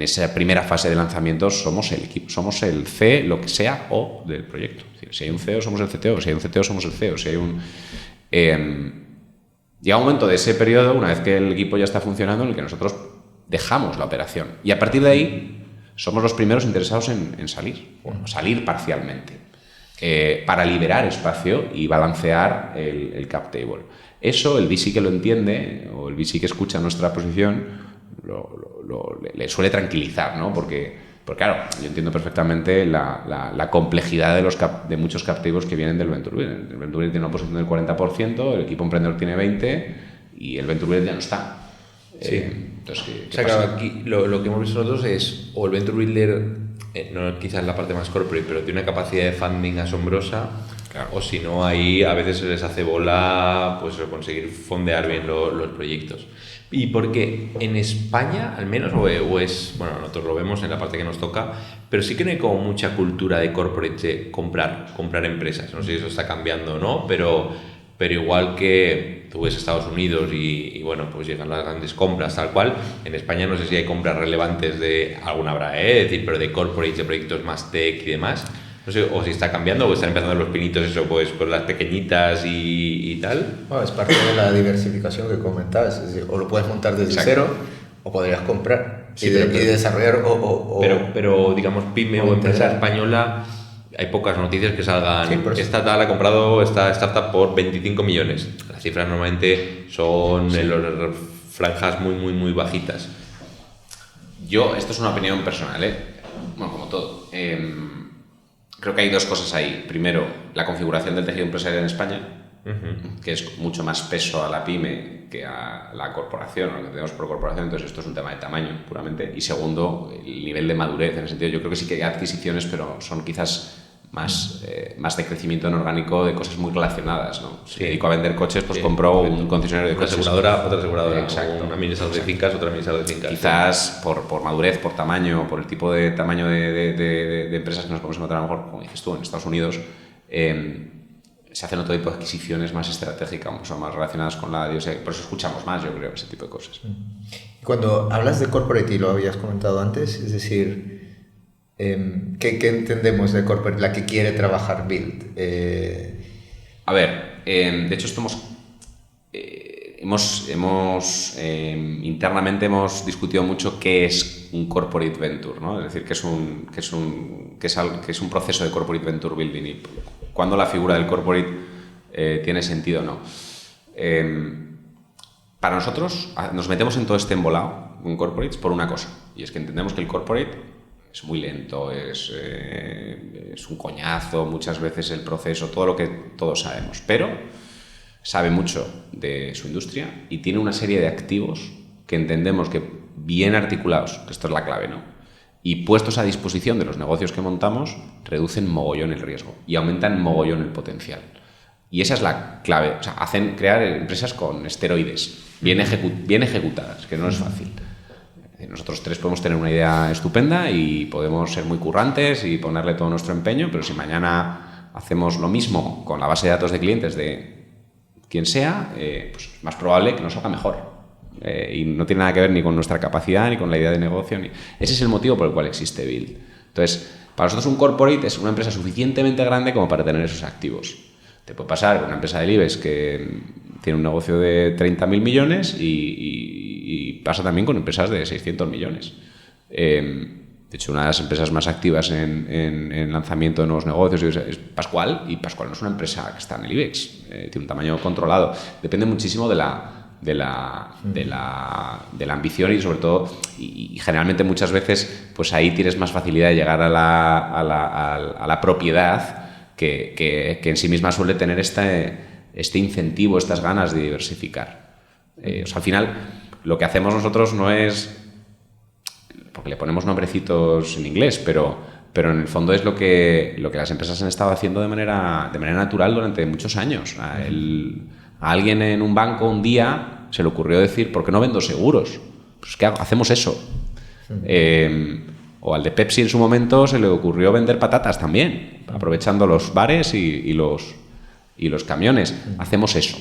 esa primera fase de lanzamiento somos el equipo, somos el C, lo que sea, o del proyecto. Es decir, si hay un CEO somos el CTO, si hay un CTO somos el CEO, si hay un... Llega un momento de ese periodo, una vez que el equipo ya está funcionando, en el que nosotros dejamos la operación. Y a partir de ahí somos los primeros interesados en salir, bueno, salir parcialmente, para liberar espacio y balancear el cap table. Eso el VC que lo entiende, o el VC que escucha nuestra posición, le suele tranquilizar, ¿no? Porque claro, yo entiendo perfectamente la complejidad de muchos cap tables que vienen del Venture Builder. El Venture Builder tiene una posición del 40%, el equipo emprendedor tiene 20% y el Venture Builder ya no está. Sí. Entonces, o sea, claro, aquí lo que hemos visto nosotros es, o el Venture Builder, no quizás la parte más corporate, pero tiene una capacidad de funding asombrosa, claro. O si no, ahí a veces se les hace bola pues conseguir fondear bien los proyectos. Y porque en España, al menos, o es, bueno, nosotros lo vemos en la parte que nos toca, pero sí que no hay como mucha cultura de corporate de comprar empresas. No sé si eso está cambiando o no, pero igual que tú ves Estados Unidos y bueno, pues llegan las grandes compras, tal cual, en España no sé si hay compras relevantes de, alguna habrá, es decir, pero de corporates, de proyectos más tech y demás. No sé, o si está cambiando o están empezando los pinitos, eso, pues con las pequeñitas y tal. Bueno, es parte de la diversificación que comentabas. Es decir, o lo puedes montar desde cero o podrías comprar y desarrollar Pero digamos, pyme o empresa española, hay pocas noticias que salgan. Sí, esta tal ha comprado esta startup por 25 millones. Las cifras normalmente son en las franjas muy bajitas. Esto es una opinión personal, bueno, como todo. Creo que hay dos cosas ahí. Primero, la configuración del tejido empresarial en España, que es mucho más peso a la pyme que a la corporación, o lo que tenemos por corporación, entonces esto es un tema de tamaño puramente. Y segundo, el nivel de madurez, en el sentido, yo creo que sí que hay adquisiciones, pero son quizás más de crecimiento inorgánico de cosas muy relacionadas, ¿no? Si me dedico a vender coches, pues compro un concesionario de coches. Otra aseguradora. Exacto. Una administradora de fincas, otra administradora de fincas. Quizás por madurez, por tamaño, por el tipo de tamaño de empresas que nos podemos encontrar, a lo mejor, como dices tú, en Estados Unidos, se hacen otro tipo de adquisiciones más estratégicas, son más relacionadas con por eso escuchamos más, yo creo, ese tipo de cosas. Cuando hablas de corporate, y lo habías comentado antes, es decir, ¿qué entendemos de corporate? La que quiere trabajar Build. A ver, de hecho internamente hemos discutido mucho qué es un corporate venture, ¿no? Es decir, qué es un proceso de corporate venture building y cuándo la figura del corporate tiene sentido o no. Para nosotros nos metemos en todo este embolado con corporates por una cosa, y es que entendemos que el corporate es muy lento, es un coñazo muchas veces el proceso, todo lo que todos sabemos, pero sabe mucho de su industria y tiene una serie de activos que entendemos que bien articulados, que esto es la clave, ¿no? Y puestos a disposición de los negocios que montamos, reducen mogollón el riesgo y aumentan mogollón el potencial. Y esa es la clave, o sea, hacen crear empresas con esteroides, bien ejecutadas, que no es fácil. Nosotros tres podemos tener una idea estupenda y podemos ser muy currantes y ponerle todo nuestro empeño, pero si mañana hacemos lo mismo con la base de datos de clientes de quien sea, pues es más probable que nos salga mejor. Y no tiene nada que ver ni con nuestra capacidad, ni con la idea de negocio. Ese es el motivo por el cual existe Build. Entonces, para nosotros un corporate es una empresa suficientemente grande como para tener esos activos. Te puede pasar con una empresa del IBEX que tiene un negocio de 30.000 millones y pasa también con empresas de 600 millones. De hecho, una de las empresas más activas en lanzamiento de nuevos negocios es Pascual, y Pascual no es una empresa que está en el IBEX, tiene un tamaño controlado. Depende muchísimo de la ambición y sobre todo, y generalmente muchas veces, pues ahí tienes más facilidad de llegar a la propiedad que en sí misma suele tener este incentivo, estas ganas de diversificar. O sea, al final, lo que hacemos nosotros no es, porque le ponemos nombrecitos en inglés, pero en el fondo es lo que las empresas han estado haciendo de manera natural durante muchos años. A alguien en un banco un día se le ocurrió decir, ¿por qué no vendo seguros? Pues ¿qué hago? Hacemos eso. O al de Pepsi en su momento se le ocurrió vender patatas también, aprovechando los bares y los camiones. Hacemos eso.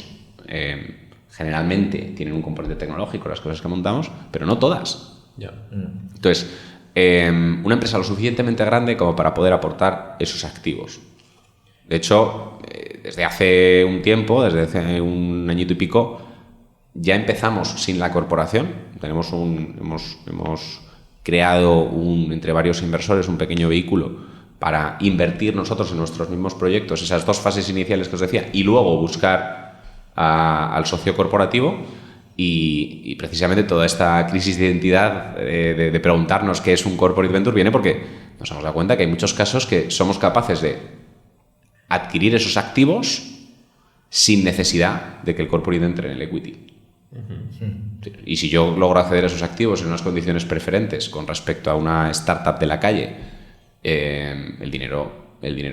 Generalmente tienen un componente tecnológico las cosas que montamos, pero no todas. Entonces, una empresa lo suficientemente grande como para poder aportar esos activos. De hecho, desde hace un tiempo, desde hace un añito y pico, ya empezamos sin la corporación. Hemos creado entre varios inversores un pequeño vehículo para invertir nosotros en nuestros mismos proyectos, esas 2 fases iniciales que os decía, y luego buscar al socio corporativo. Y precisamente toda esta crisis de identidad, de preguntarnos qué es un corporate venture, viene porque nos hemos dado cuenta que hay muchos casos que somos capaces de adquirir esos activos sin necesidad de que el corporate entre en el equity. Y si yo logro acceder a esos activos en unas condiciones preferentes con respecto a una startup de la calle, el dinero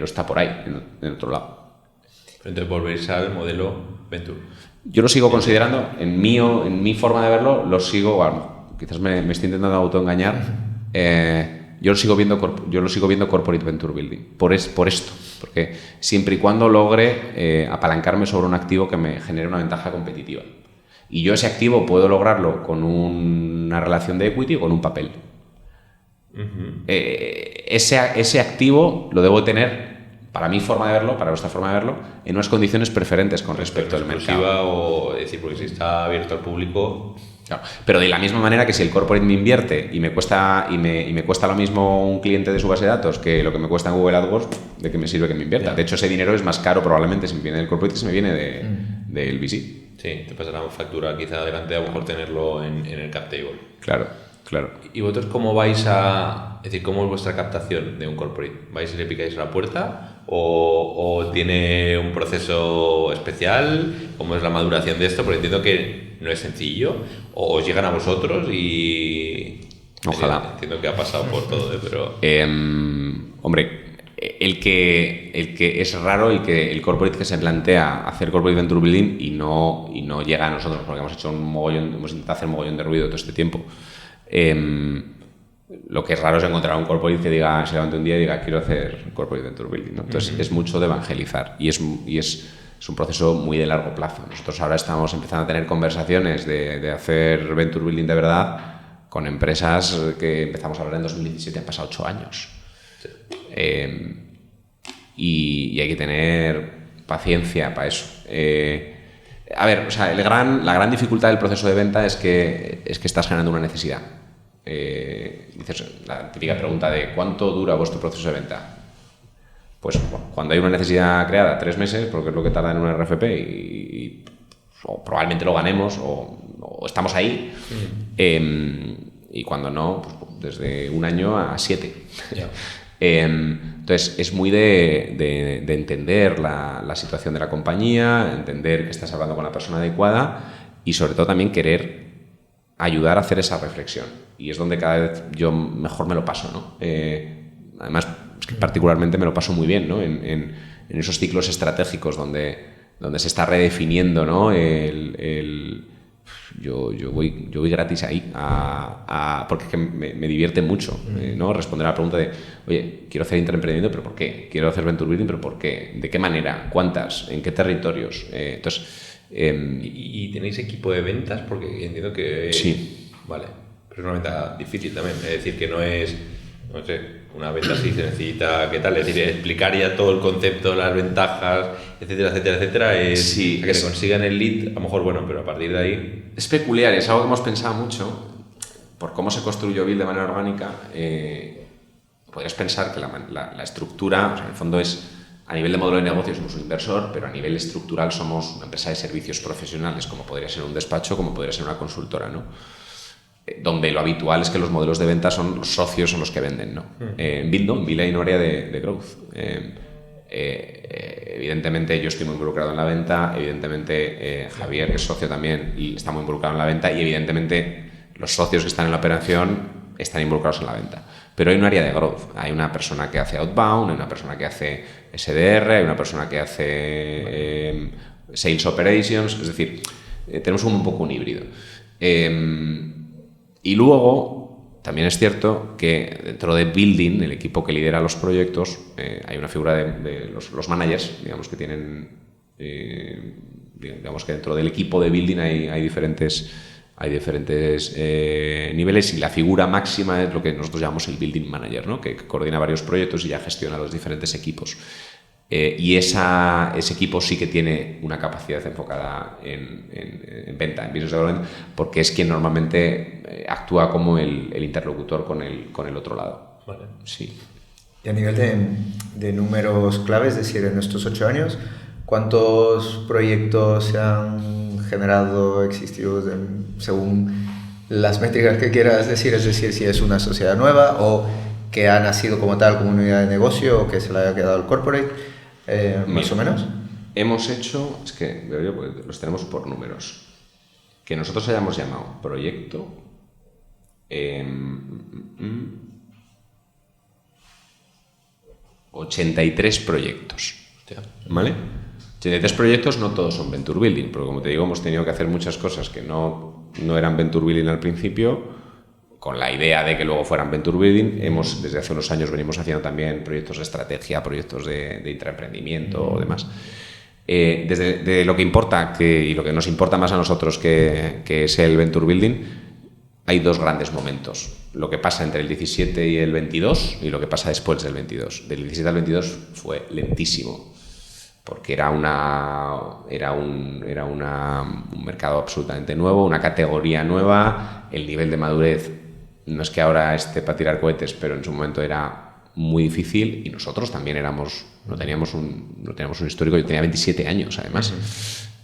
está por ahí, en otro lado. Entonces volvéis al modelo Venture. Yo lo sigo considerando, en mi forma de verlo, lo sigo, bueno, quizás me estoy intentando autoengañar, yo lo sigo viendo corporate venture building, por esto, porque siempre y cuando logre apalancarme sobre un activo que me genere una ventaja competitiva. Y yo ese activo puedo lograrlo con una relación de equity o con un papel. Ese activo lo debo tener, para mi forma de verlo, para nuestra forma de verlo, en unas condiciones preferentes con respecto al mercado. O decir, porque si está abierto al público... Claro, pero de la misma manera que si el corporate me invierte y me cuesta lo mismo un cliente de su base de datos que lo que me cuesta en Google AdWords, ¿de qué me sirve que me invierta? De hecho, ese dinero es más caro probablemente si me viene del corporate que si me viene del VC. Sí, te pasará una factura quizá adelante, a lo mejor tenerlo en el cap table. Claro. ¿Y vosotros cómo vais a...? Es decir, ¿cómo es vuestra captación de un corporate? ¿Vais y le picáis a la puerta? ¿O tiene un proceso especial? ¿Cómo es la maduración de esto? Porque entiendo que no es sencillo. ¿O os llegan a vosotros y...? Ojalá. Entiendo que ha pasado por todo, pero... Hombre, el que es raro el corporate que se plantea hacer corporate venture building y no llega a nosotros, porque hemos intentado hacer un mogollón de ruido todo este tiempo. Lo que es raro es encontrar un corporate que se levante un día y diga quiero hacer corporate venture building, ¿no? Entonces es mucho de evangelizar y es un proceso muy de largo plazo. Nosotros ahora estamos empezando a tener conversaciones de hacer venture building de verdad con empresas que empezamos a hablar en 2017, han pasado 8 años. Sí. Y hay que tener paciencia para eso. A ver, o sea, la gran dificultad del proceso de venta es que estás generando una necesidad. Dices la típica pregunta de ¿cuánto dura vuestro proceso de venta? Pues bueno, cuando hay una necesidad creada, 3 meses, porque es lo que tarda en un RFP y o probablemente lo ganemos o estamos ahí. Y cuando no, pues desde 1 año a 7. Yeah. Entonces es muy de entender la situación de la compañía, entender que estás hablando con la persona adecuada y sobre todo también querer ayudar a hacer esa reflexión. Y es donde cada vez yo mejor me lo paso, ¿no? Además, es que particularmente me lo paso muy bien, ¿no? En esos ciclos estratégicos donde se está redefiniendo, ¿no? Yo voy gratis ahí porque es que me divierte mucho, ¿no? Responder a la pregunta de, oye, quiero hacer intraemprendimiento, ¿pero por qué? Quiero hacer venture building, ¿pero por qué? ¿De qué manera? ¿Cuántas? ¿En qué territorios? Entonces... ¿Y tenéis equipo de ventas? Porque entiendo que... Sí. Vale, pero es una venta difícil también, es decir, que no es... No sé, una venta sí se necesita, ¿qué tal? Es decir, explicar ya todo el concepto, las ventajas, etcétera, etcétera, etcétera, es sí, que te consigan el lead, a lo mejor, bueno, pero a partir de ahí... Es peculiar, es algo que hemos pensado mucho, por cómo se construyó Build de manera orgánica, podrías pensar que la estructura, o sea, en el fondo es, a nivel de modelo de negocio somos un inversor, pero a nivel estructural somos una empresa de servicios profesionales, como podría ser un despacho, como podría ser una consultora, ¿no? Donde lo habitual es que los modelos de venta son los socios son los que venden, ¿no? En Build no, en Build hay un área de growth. Evidentemente yo estoy muy involucrado en la venta, evidentemente Javier, que es socio también, y está muy involucrado en la venta, y evidentemente los socios que están en la operación están involucrados en la venta. Pero hay un área de growth, hay una persona que hace outbound, hay una persona que hace SDR, hay una persona que hace sales operations, es decir, tenemos un poco un híbrido. Y luego, también es cierto que dentro de Building, el equipo que lidera los proyectos, hay una figura de los managers, digamos que tienen, digamos que dentro del equipo de Building hay diferentes niveles y la figura máxima es lo que nosotros llamamos el Building Manager, ¿no? Que coordina varios proyectos y ya gestiona los diferentes equipos. Y ese equipo sí que tiene una capacidad enfocada en venta, en business development, porque es quien normalmente actúa como el interlocutor con el otro lado. Vale. Sí. Y a nivel de números claves, es decir, en estos 8 años, ¿cuántos proyectos se han generado, existido según las métricas que quieras decir? Es decir, si es una sociedad nueva o que ha nacido como tal, como unidad de negocio, o que se le haya quedado el corporate, más o menos. Hemos hecho, es que los tenemos por números, que nosotros hayamos llamado proyecto, 83 proyectos, ¿vale? 83 proyectos, no todos son Venture Building, porque como te digo, hemos tenido que hacer muchas cosas que no eran Venture Building al principio, con la idea de que luego fueran Venture Building. Desde hace unos años venimos haciendo también proyectos de estrategia, proyectos de intraemprendimiento o demás. Desde lo que importa y lo que nos importa más a nosotros, que es el Venture Building, hay dos grandes momentos. Lo que pasa entre el 17 y el 22 y lo que pasa después del 22. Del 17 al 22 fue lentísimo, porque era un mercado absolutamente nuevo, una categoría nueva, el nivel de madurez no es que ahora esté para tirar cohetes, pero en su momento era muy difícil, y nosotros también no teníamos un histórico. Yo tenía 27 años, además.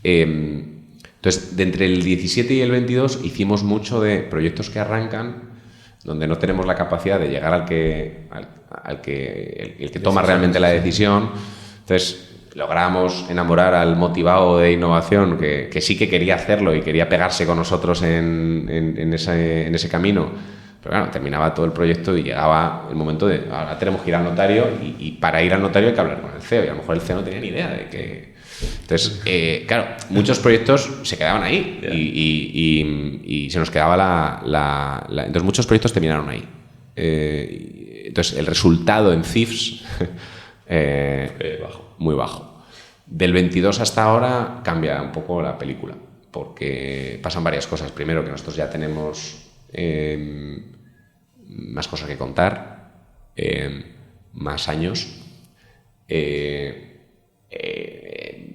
Entonces, de entre el 17 y el 22 hicimos mucho de proyectos que arrancan, donde no tenemos la capacidad de llegar al que toma realmente la decisión. Entonces, logramos enamorar al motivado de innovación que sí que quería hacerlo y quería pegarse con nosotros en ese camino. Pero claro, terminaba todo el proyecto y llegaba el momento de ahora tenemos que ir al notario, y para ir al notario hay que hablar con el CEO, y a lo mejor el CEO no tenía ni idea de que... Entonces, claro, muchos proyectos se quedaban ahí, y se nos quedaba entonces muchos proyectos terminaron ahí. Entonces, el resultado en CIFS muy bajo. Del 22 hasta ahora cambia un poco la película, porque pasan varias cosas. Primero, que nosotros ya tenemos más cosas que contar, más años,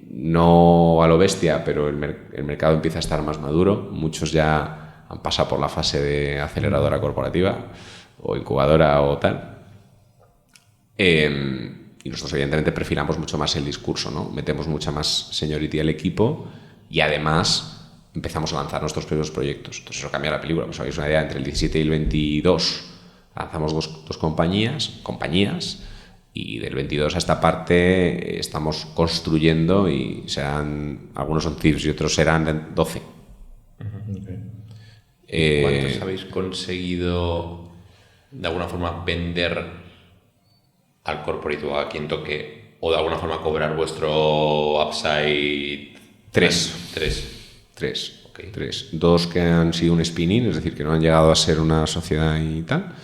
no a lo bestia, pero el mercado empieza a estar más maduro. Muchos ya han pasado por la fase de aceleradora corporativa o incubadora o tal, y nosotros evidentemente perfilamos mucho más el discurso, ¿no? Metemos mucha más seniority al equipo, y además empezamos a lanzar nuestros primeros proyectos. Entonces eso cambia la película. Pues habéis una idea, entre el 17 y el 22 lanzamos dos compañías, y del 22 a esta parte estamos construyendo, y algunos son CIFs y otros serán 12. Okay. ¿Cuántos habéis conseguido de alguna forma vender al corporate o a quien toque, o de alguna forma cobrar vuestro upside? Tres. Okay. 3. 2 que han sido un spin-in, es decir, que no han llegado a ser una sociedad y tal.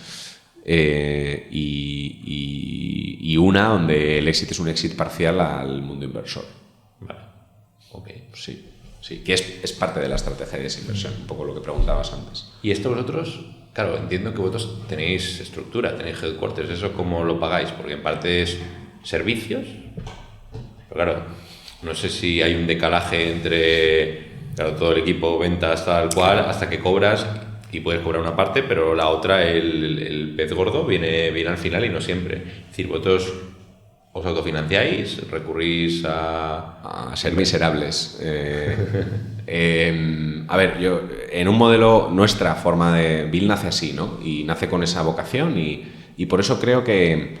Y una donde el éxito es un exit parcial al mundo inversor. Vale. Ok. Sí, que es parte de la estrategia de esa inversión, un poco lo que preguntabas antes. ¿Y esto vosotros? Claro, entiendo que vosotros tenéis estructura, tenéis headquarters. ¿Eso cómo lo pagáis? Porque en parte es servicios. Pero claro, no sé si hay un decalaje entre, claro, todo el equipo, ventas, tal cual, hasta que cobras, y puedes cobrar una parte, pero la otra, el pez gordo, viene al final y no siempre. Es decir, vosotros os autofinanciáis, recurrís a ser miserables. A ver, en un modelo, nuestra forma de Bill nace así, ¿no? Y nace con esa vocación, y por eso creo que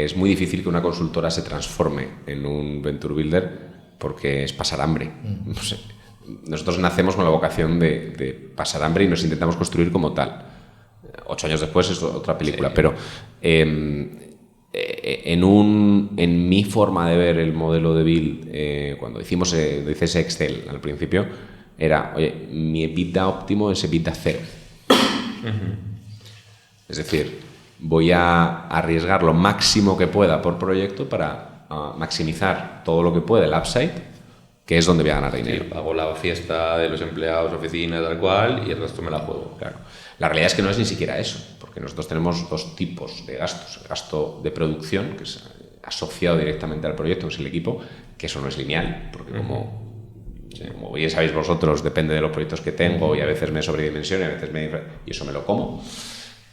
es muy difícil que una consultora se transforme en un venture builder, porque es pasar hambre. No sé. Nosotros nacemos con la vocación de pasar hambre y nos intentamos construir como tal. 8 años después es otra película, sí. Pero en mi forma de ver el modelo de Bill, cuando hicimos ese Excel al principio, era, oye, mi EBITDA óptimo es EBITDA 0. Es decir, voy a arriesgar lo máximo que pueda por proyecto para maximizar todo lo que pueda el upside, que es donde voy a ganar dinero. Sí, hago la fiesta de los empleados, oficina, tal cual, y el resto me la juego. Claro. La realidad es que no es ni siquiera eso, porque nosotros tenemos 2 tipos de gastos. El gasto de producción, que es asociado directamente al proyecto, que es el equipo, que eso no es lineal, porque como bien sabéis vosotros, depende de los proyectos que tengo y a veces me sobredimensiono y a veces y eso me lo como.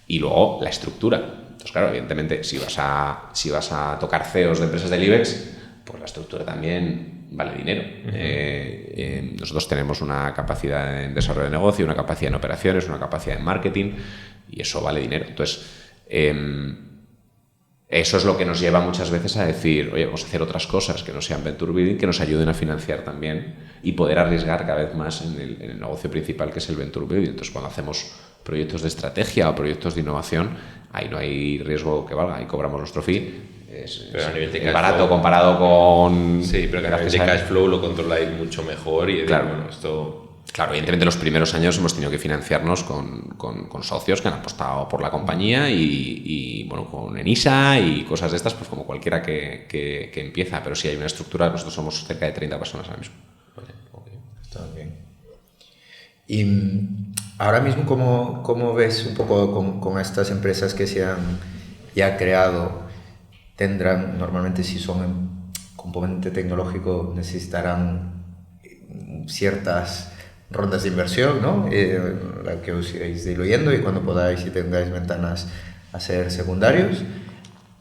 Y luego la estructura. Entonces, claro, evidentemente, si vas a tocar CEOs de empresas del IBEX, pues la estructura también vale dinero. Nosotros tenemos una capacidad en desarrollo de negocio, una capacidad en operaciones, una capacidad en marketing, y eso vale dinero. Entonces, eso es lo que nos lleva muchas veces a decir, oye, vamos a hacer otras cosas que no sean venture building, que nos ayuden a financiar también y poder arriesgar cada vez más en el negocio principal, que es el venture building. Entonces, cuando hacemos proyectos de estrategia o proyectos de innovación, ahí no hay riesgo que valga, ahí cobramos nuestro fee. Es a nivel de es barato comparado con... Sí, pero que a nivel de cash flow lo controláis mucho mejor y claro, bueno, esto... Claro, evidentemente los primeros años hemos tenido que financiarnos con socios que han apostado por la compañía y bueno, con Enisa y cosas de estas, pues como cualquiera que empieza, pero sí hay una estructura, nosotros somos cerca de 30 personas ahora mismo. Vale, okay. Está bien. Y ahora mismo, ¿cómo ves un poco con estas empresas que se han ya creado? Tendrán, normalmente si son en componente tecnológico, necesitarán ciertas rondas de inversión, ¿no? La que os iréis diluyendo y cuando podáis y tengáis ventanas a ser secundarios.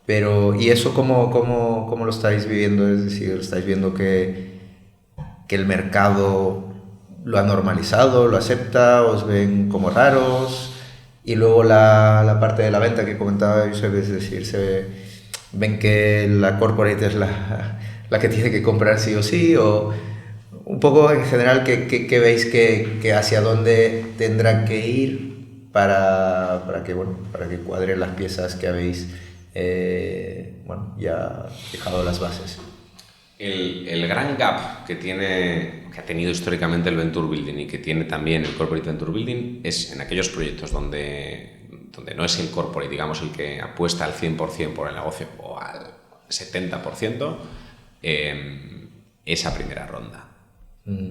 Pero, ¿y eso cómo lo estáis viviendo? Es decir, ¿estáis viendo que el mercado lo ha normalizado, lo acepta, os ven como raros? Y luego la parte de la venta que comentaba Josep, es decir, ven que la corporate es la que tiene que comprar sí o sí, o un poco en general, ¿qué veis que hacia dónde tendrán que ir para que cuadren las piezas que habéis ya fijado las bases? El gran gap que ha tenido históricamente el Venture Building y que tiene también el Corporate Venture Building es en aquellos proyectos donde no es el corporate, digamos, el que apuesta al 100% por el negocio o al 70%, esa primera ronda.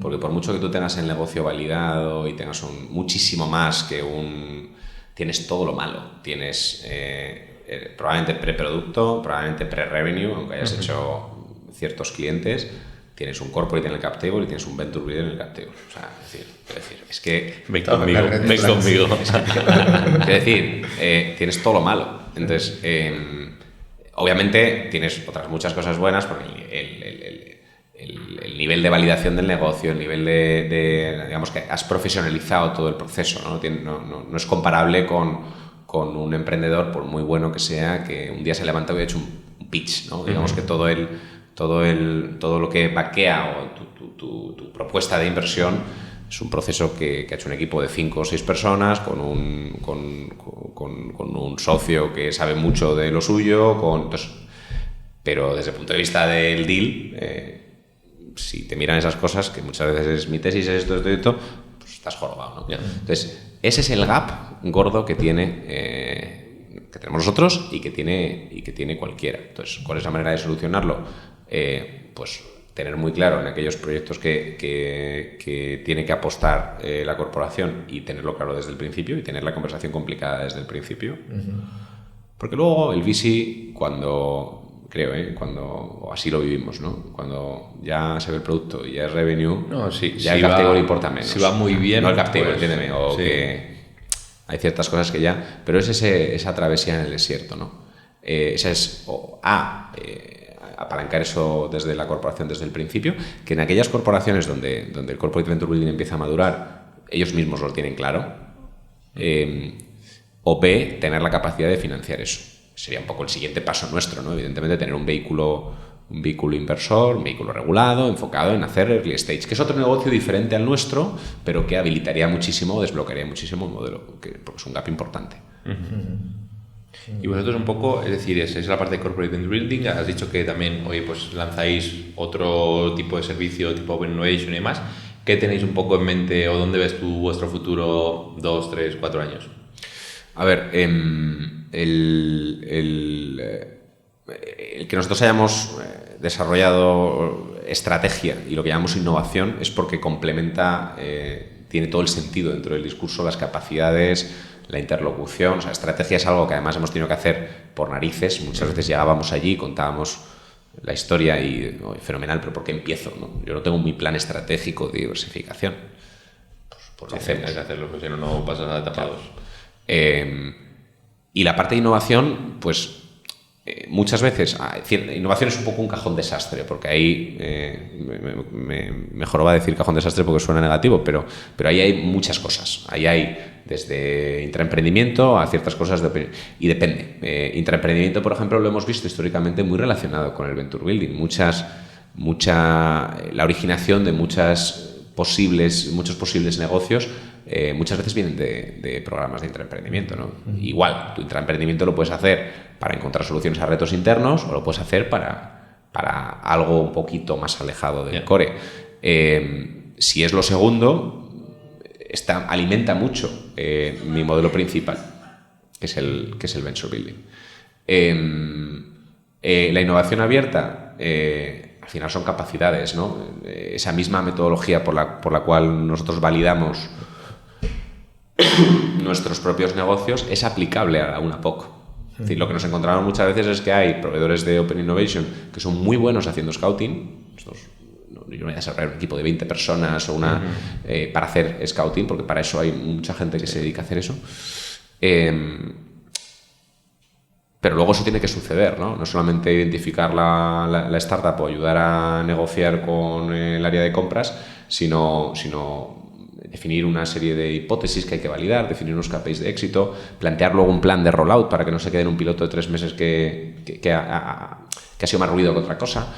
Porque por mucho que tú tengas el negocio validado y tengas muchísimo más que tienes todo lo malo. Tienes probablemente preproducto, probablemente pre-revenue, aunque hayas hecho ciertos clientes. Tienes un corporate en el cap table y tienes un venture builder en el cap table. O sea, es que... Ven conmigo. Es decir, tienes todo lo malo. Entonces, obviamente tienes otras muchas cosas buenas, porque el nivel de validación del negocio, el nivel digamos que has profesionalizado todo el proceso, no es comparable con un emprendedor, por muy bueno que sea, que un día se levanta y ha hecho un pitch, ¿no? Digamos que todo lo que backea o tu propuesta de inversión es un proceso que ha hecho un equipo de 5 o 6 personas con un socio que sabe mucho de lo suyo, pero desde el punto de vista del deal, si te miran esas cosas, que muchas veces es mi tesis, es esto, pues estás jorobado, ¿no? Yeah. Entonces, ese es el gap gordo que tenemos nosotros y que tiene cualquiera. Entonces, ¿cuál es la manera de solucionarlo? Pues tener muy claro en aquellos proyectos que tiene que apostar la corporación y tenerlo claro desde el principio y tener la conversación complicada desde el principio. Porque luego el VC, cuando así lo vivimos, ¿no? Cuando ya se ve el producto y ya es revenue, ya el cap table importa menos. Si va muy bien, no el cap table, entiéndeme, o que hay ciertas cosas que ya... Pero es esa travesía en el desierto, ¿no? Esa es... apalancar eso desde la corporación desde el principio, que en aquellas corporaciones donde el Corporate Venture Building empieza a madurar, ellos mismos lo tienen claro, o B, tener la capacidad de financiar eso. Sería un poco el siguiente paso nuestro, ¿no? Evidentemente tener un vehículo inversor, un vehículo regulado, enfocado en hacer early stage, que es otro negocio diferente al nuestro, pero que habilitaría muchísimo, desbloquearía muchísimo el modelo, porque es un gap importante. Y vosotros un poco, es decir, es la parte de Corporate Building, has dicho que también hoy pues lanzáis otro tipo de servicio, tipo Open Innovation y demás. ¿Qué tenéis un poco en mente o dónde ves tú vuestro futuro 2, 3, 4 años? A ver, el que nosotros hayamos desarrollado estrategia y lo que llamamos innovación es porque complementa, tiene todo el sentido dentro del discurso, las capacidades, la interlocución. O sea, estrategia es algo que además hemos tenido que hacer por narices. Muchas veces llegábamos allí y contábamos la historia y fenomenal, pero ¿por qué empiezo? ¿No? Yo no tengo mi plan estratégico de diversificación. Pues lo hacemos. Hay que hacerlo, porque si no, no pasa nada de tapados. Y la parte de innovación, pues muchas veces, innovación es un poco un cajón desastre, porque ahí, mejor va a decir cajón desastre porque suena negativo, pero ahí hay muchas cosas. Ahí hay desde intraemprendimiento a ciertas cosas y depende. Intraemprendimiento, por ejemplo, lo hemos visto históricamente muy relacionado con el venture building. La originación de muchos posibles negocios muchas veces vienen de programas de intraemprendimiento, ¿no? Igual, tu intraemprendimiento lo puedes hacer para encontrar soluciones a retos internos o lo puedes hacer para algo un poquito más alejado del core. Si es lo segundo, alimenta mucho mi modelo principal, que es el venture building. La innovación abierta, al final son capacidades, ¿no? Esa misma metodología por la cual nosotros validamos nuestros propios negocios es aplicable a una POC. Es decir, lo que nos encontramos muchas veces es que hay proveedores de Open Innovation que son muy buenos haciendo scouting. Yo no voy a desarrollar un equipo de 20 personas o para hacer scouting, porque para eso hay mucha gente que se dedica a hacer eso. Pero luego eso tiene que suceder, ¿no? No solamente identificar la startup o ayudar a negociar con el área de compras, sino definir una serie de hipótesis que hay que validar, definir unos KPIs de éxito, plantear luego un plan de rollout para que no se quede en un piloto de 3 meses que ha sido más ruido que otra cosa.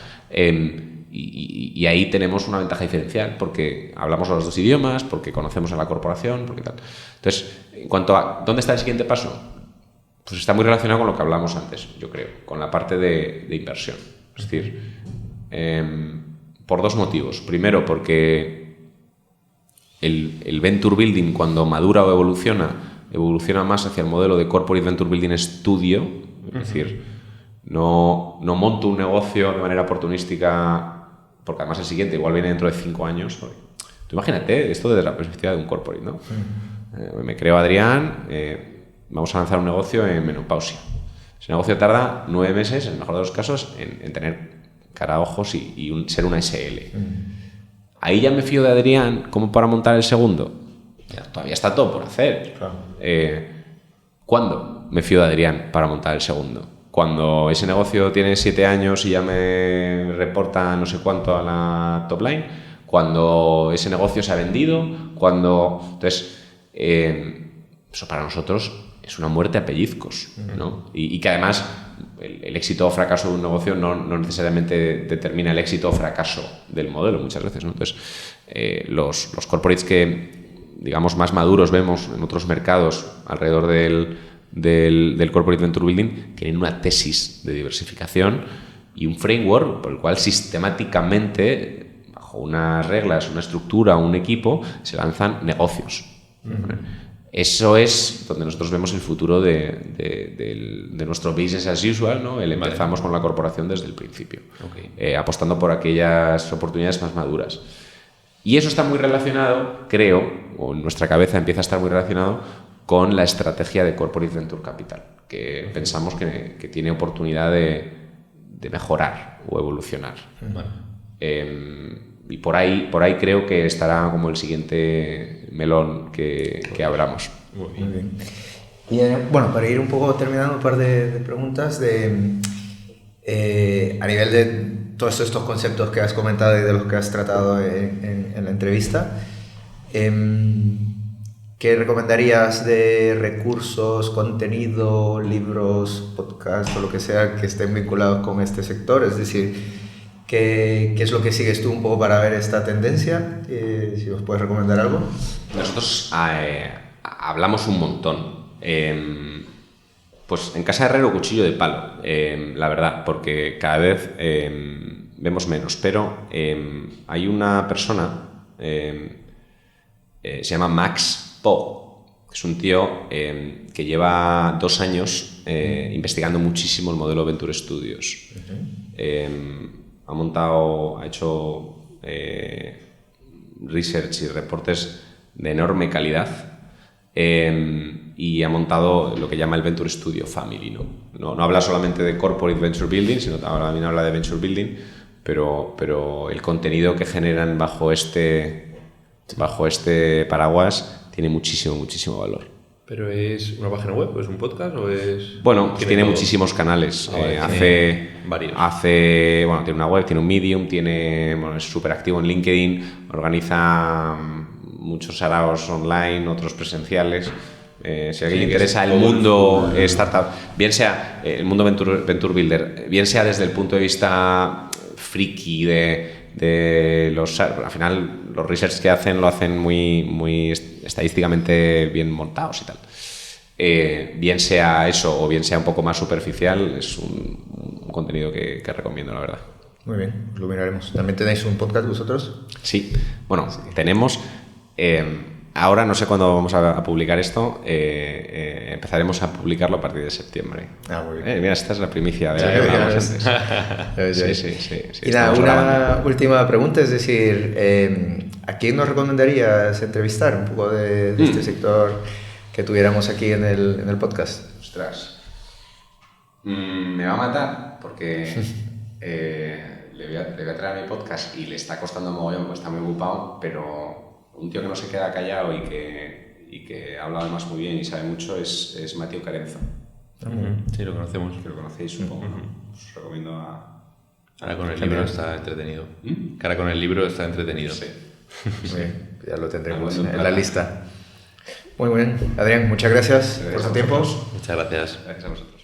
Y ahí tenemos una ventaja diferencial porque hablamos los 2 idiomas, porque conocemos a la corporación, porque tal. Entonces, en cuanto a ¿dónde está el siguiente paso? Pues está muy relacionado con lo que hablamos antes, yo creo, con la parte de inversión. Es decir, por 2 motivos. Primero, porque el venture building, cuando madura o evoluciona más hacia el modelo de corporate venture building studio. Es decir, no monto un negocio de manera oportunística, porque además el siguiente igual viene dentro de 5 años. Tú imagínate esto desde la perspectiva de un corporate, ¿no? Me creo Adrián, vamos a lanzar un negocio en menopausia. Ese negocio tarda 9 meses, en el mejor de los casos, en tener cara a ojos y ser una SL. Ahí ya me fío de Adrián como para montar el segundo. Todavía está todo por hacer. Claro. ¿Cuándo me fío de Adrián para montar el segundo? Cuando ese negocio tiene 7 años y ya me reporta no sé cuánto a la top line. Cuando ese negocio se ha vendido. Entonces, eso para nosotros es una muerte a pellizcos, ¿no? Y que además el éxito o fracaso de un negocio no necesariamente determina el éxito o fracaso del modelo muchas veces, ¿no? Entonces, los corporates que, digamos, más maduros vemos en otros mercados alrededor del corporate venture building tienen una tesis de diversificación y un framework por el cual sistemáticamente, bajo unas reglas, una estructura, un equipo, se lanzan negocios. Eso es donde nosotros vemos el futuro de nuestro business as usual, ¿no? Empezamos con la corporación desde el principio, apostando por aquellas oportunidades más maduras. Y eso está muy relacionado, creo, o en nuestra cabeza empieza a estar muy relacionado con la estrategia de Corporate Venture Capital, que pensamos que tiene oportunidad de mejorar o evolucionar. Y por ahí creo que estará como el siguiente melón que abramos. Muy bien. Y bueno, para ir un poco terminando, un par de preguntas a nivel de todos estos conceptos que has comentado y de los que has tratado en la entrevista. ¿Qué recomendarías de recursos, contenido, libros, podcasts o lo que sea que estén vinculados con este sector? Es decir, ¿qué es lo que sigues tú un poco para ver esta tendencia? Si os puedes recomendar algo. Nosotros hablamos un montón. Pues en casa de herrero cuchillo de palo, la verdad, porque cada vez vemos menos. Pero hay una persona, se llama Max Po, que es un tío que lleva 2 años investigando muchísimo el modelo Venture Studios. Ha hecho research y reportes de enorme calidad. y ha montado lo que llama el Venture Studio Family, ¿no? No habla solamente de Corporate Venture Building, sino también habla de Venture Building, pero el contenido que generan bajo este paraguas tiene muchísimo valor. ¿Pero es una página web o es un podcast o es...? Bueno, tiene muchísimos canales. Tiene varios. Tiene una web, tiene un Medium, es súper activo en LinkedIn, organiza muchos saraos online, otros presenciales. Si a alguien le interesa el mundo startup, bien sea el mundo Venture Builder, bien sea desde el punto de vista friki de los... Al final, los research que hacen lo hacen muy estadísticamente bien montados y tal. Bien sea eso o bien sea un poco más superficial, es un contenido que recomiendo, la verdad. Muy bien, lo miraremos. ¿También tenéis un podcast vosotros? Sí, tenemos... ahora no sé cuándo vamos a publicar esto, empezaremos a publicarlo a partir de septiembre. Muy bien. Mira, esta es la primicia de la que hablábamos antes. Sí. Y nada, una última pregunta, es decir, ¿a quién nos recomendarías entrevistar un poco de este sector que tuviéramos aquí en el podcast? Ostras, me va a matar porque le voy a traer a mi podcast y le está costando mogollón, porque está muy ocupado, pero... Un tío que no se queda callado y que habla además muy bien y sabe mucho es Mateo Carenzo. Sí, lo conocemos. Que lo conocéis, supongo, ¿no? Os recomiendo Ahora con el libro está entretenido. Ahora con el libro está entretenido. Sí. Muy bien, ya lo tendremos en la lista. Muy bien. Adrián, muchas gracias por tu tiempo. Muchas gracias. Gracias a vosotros.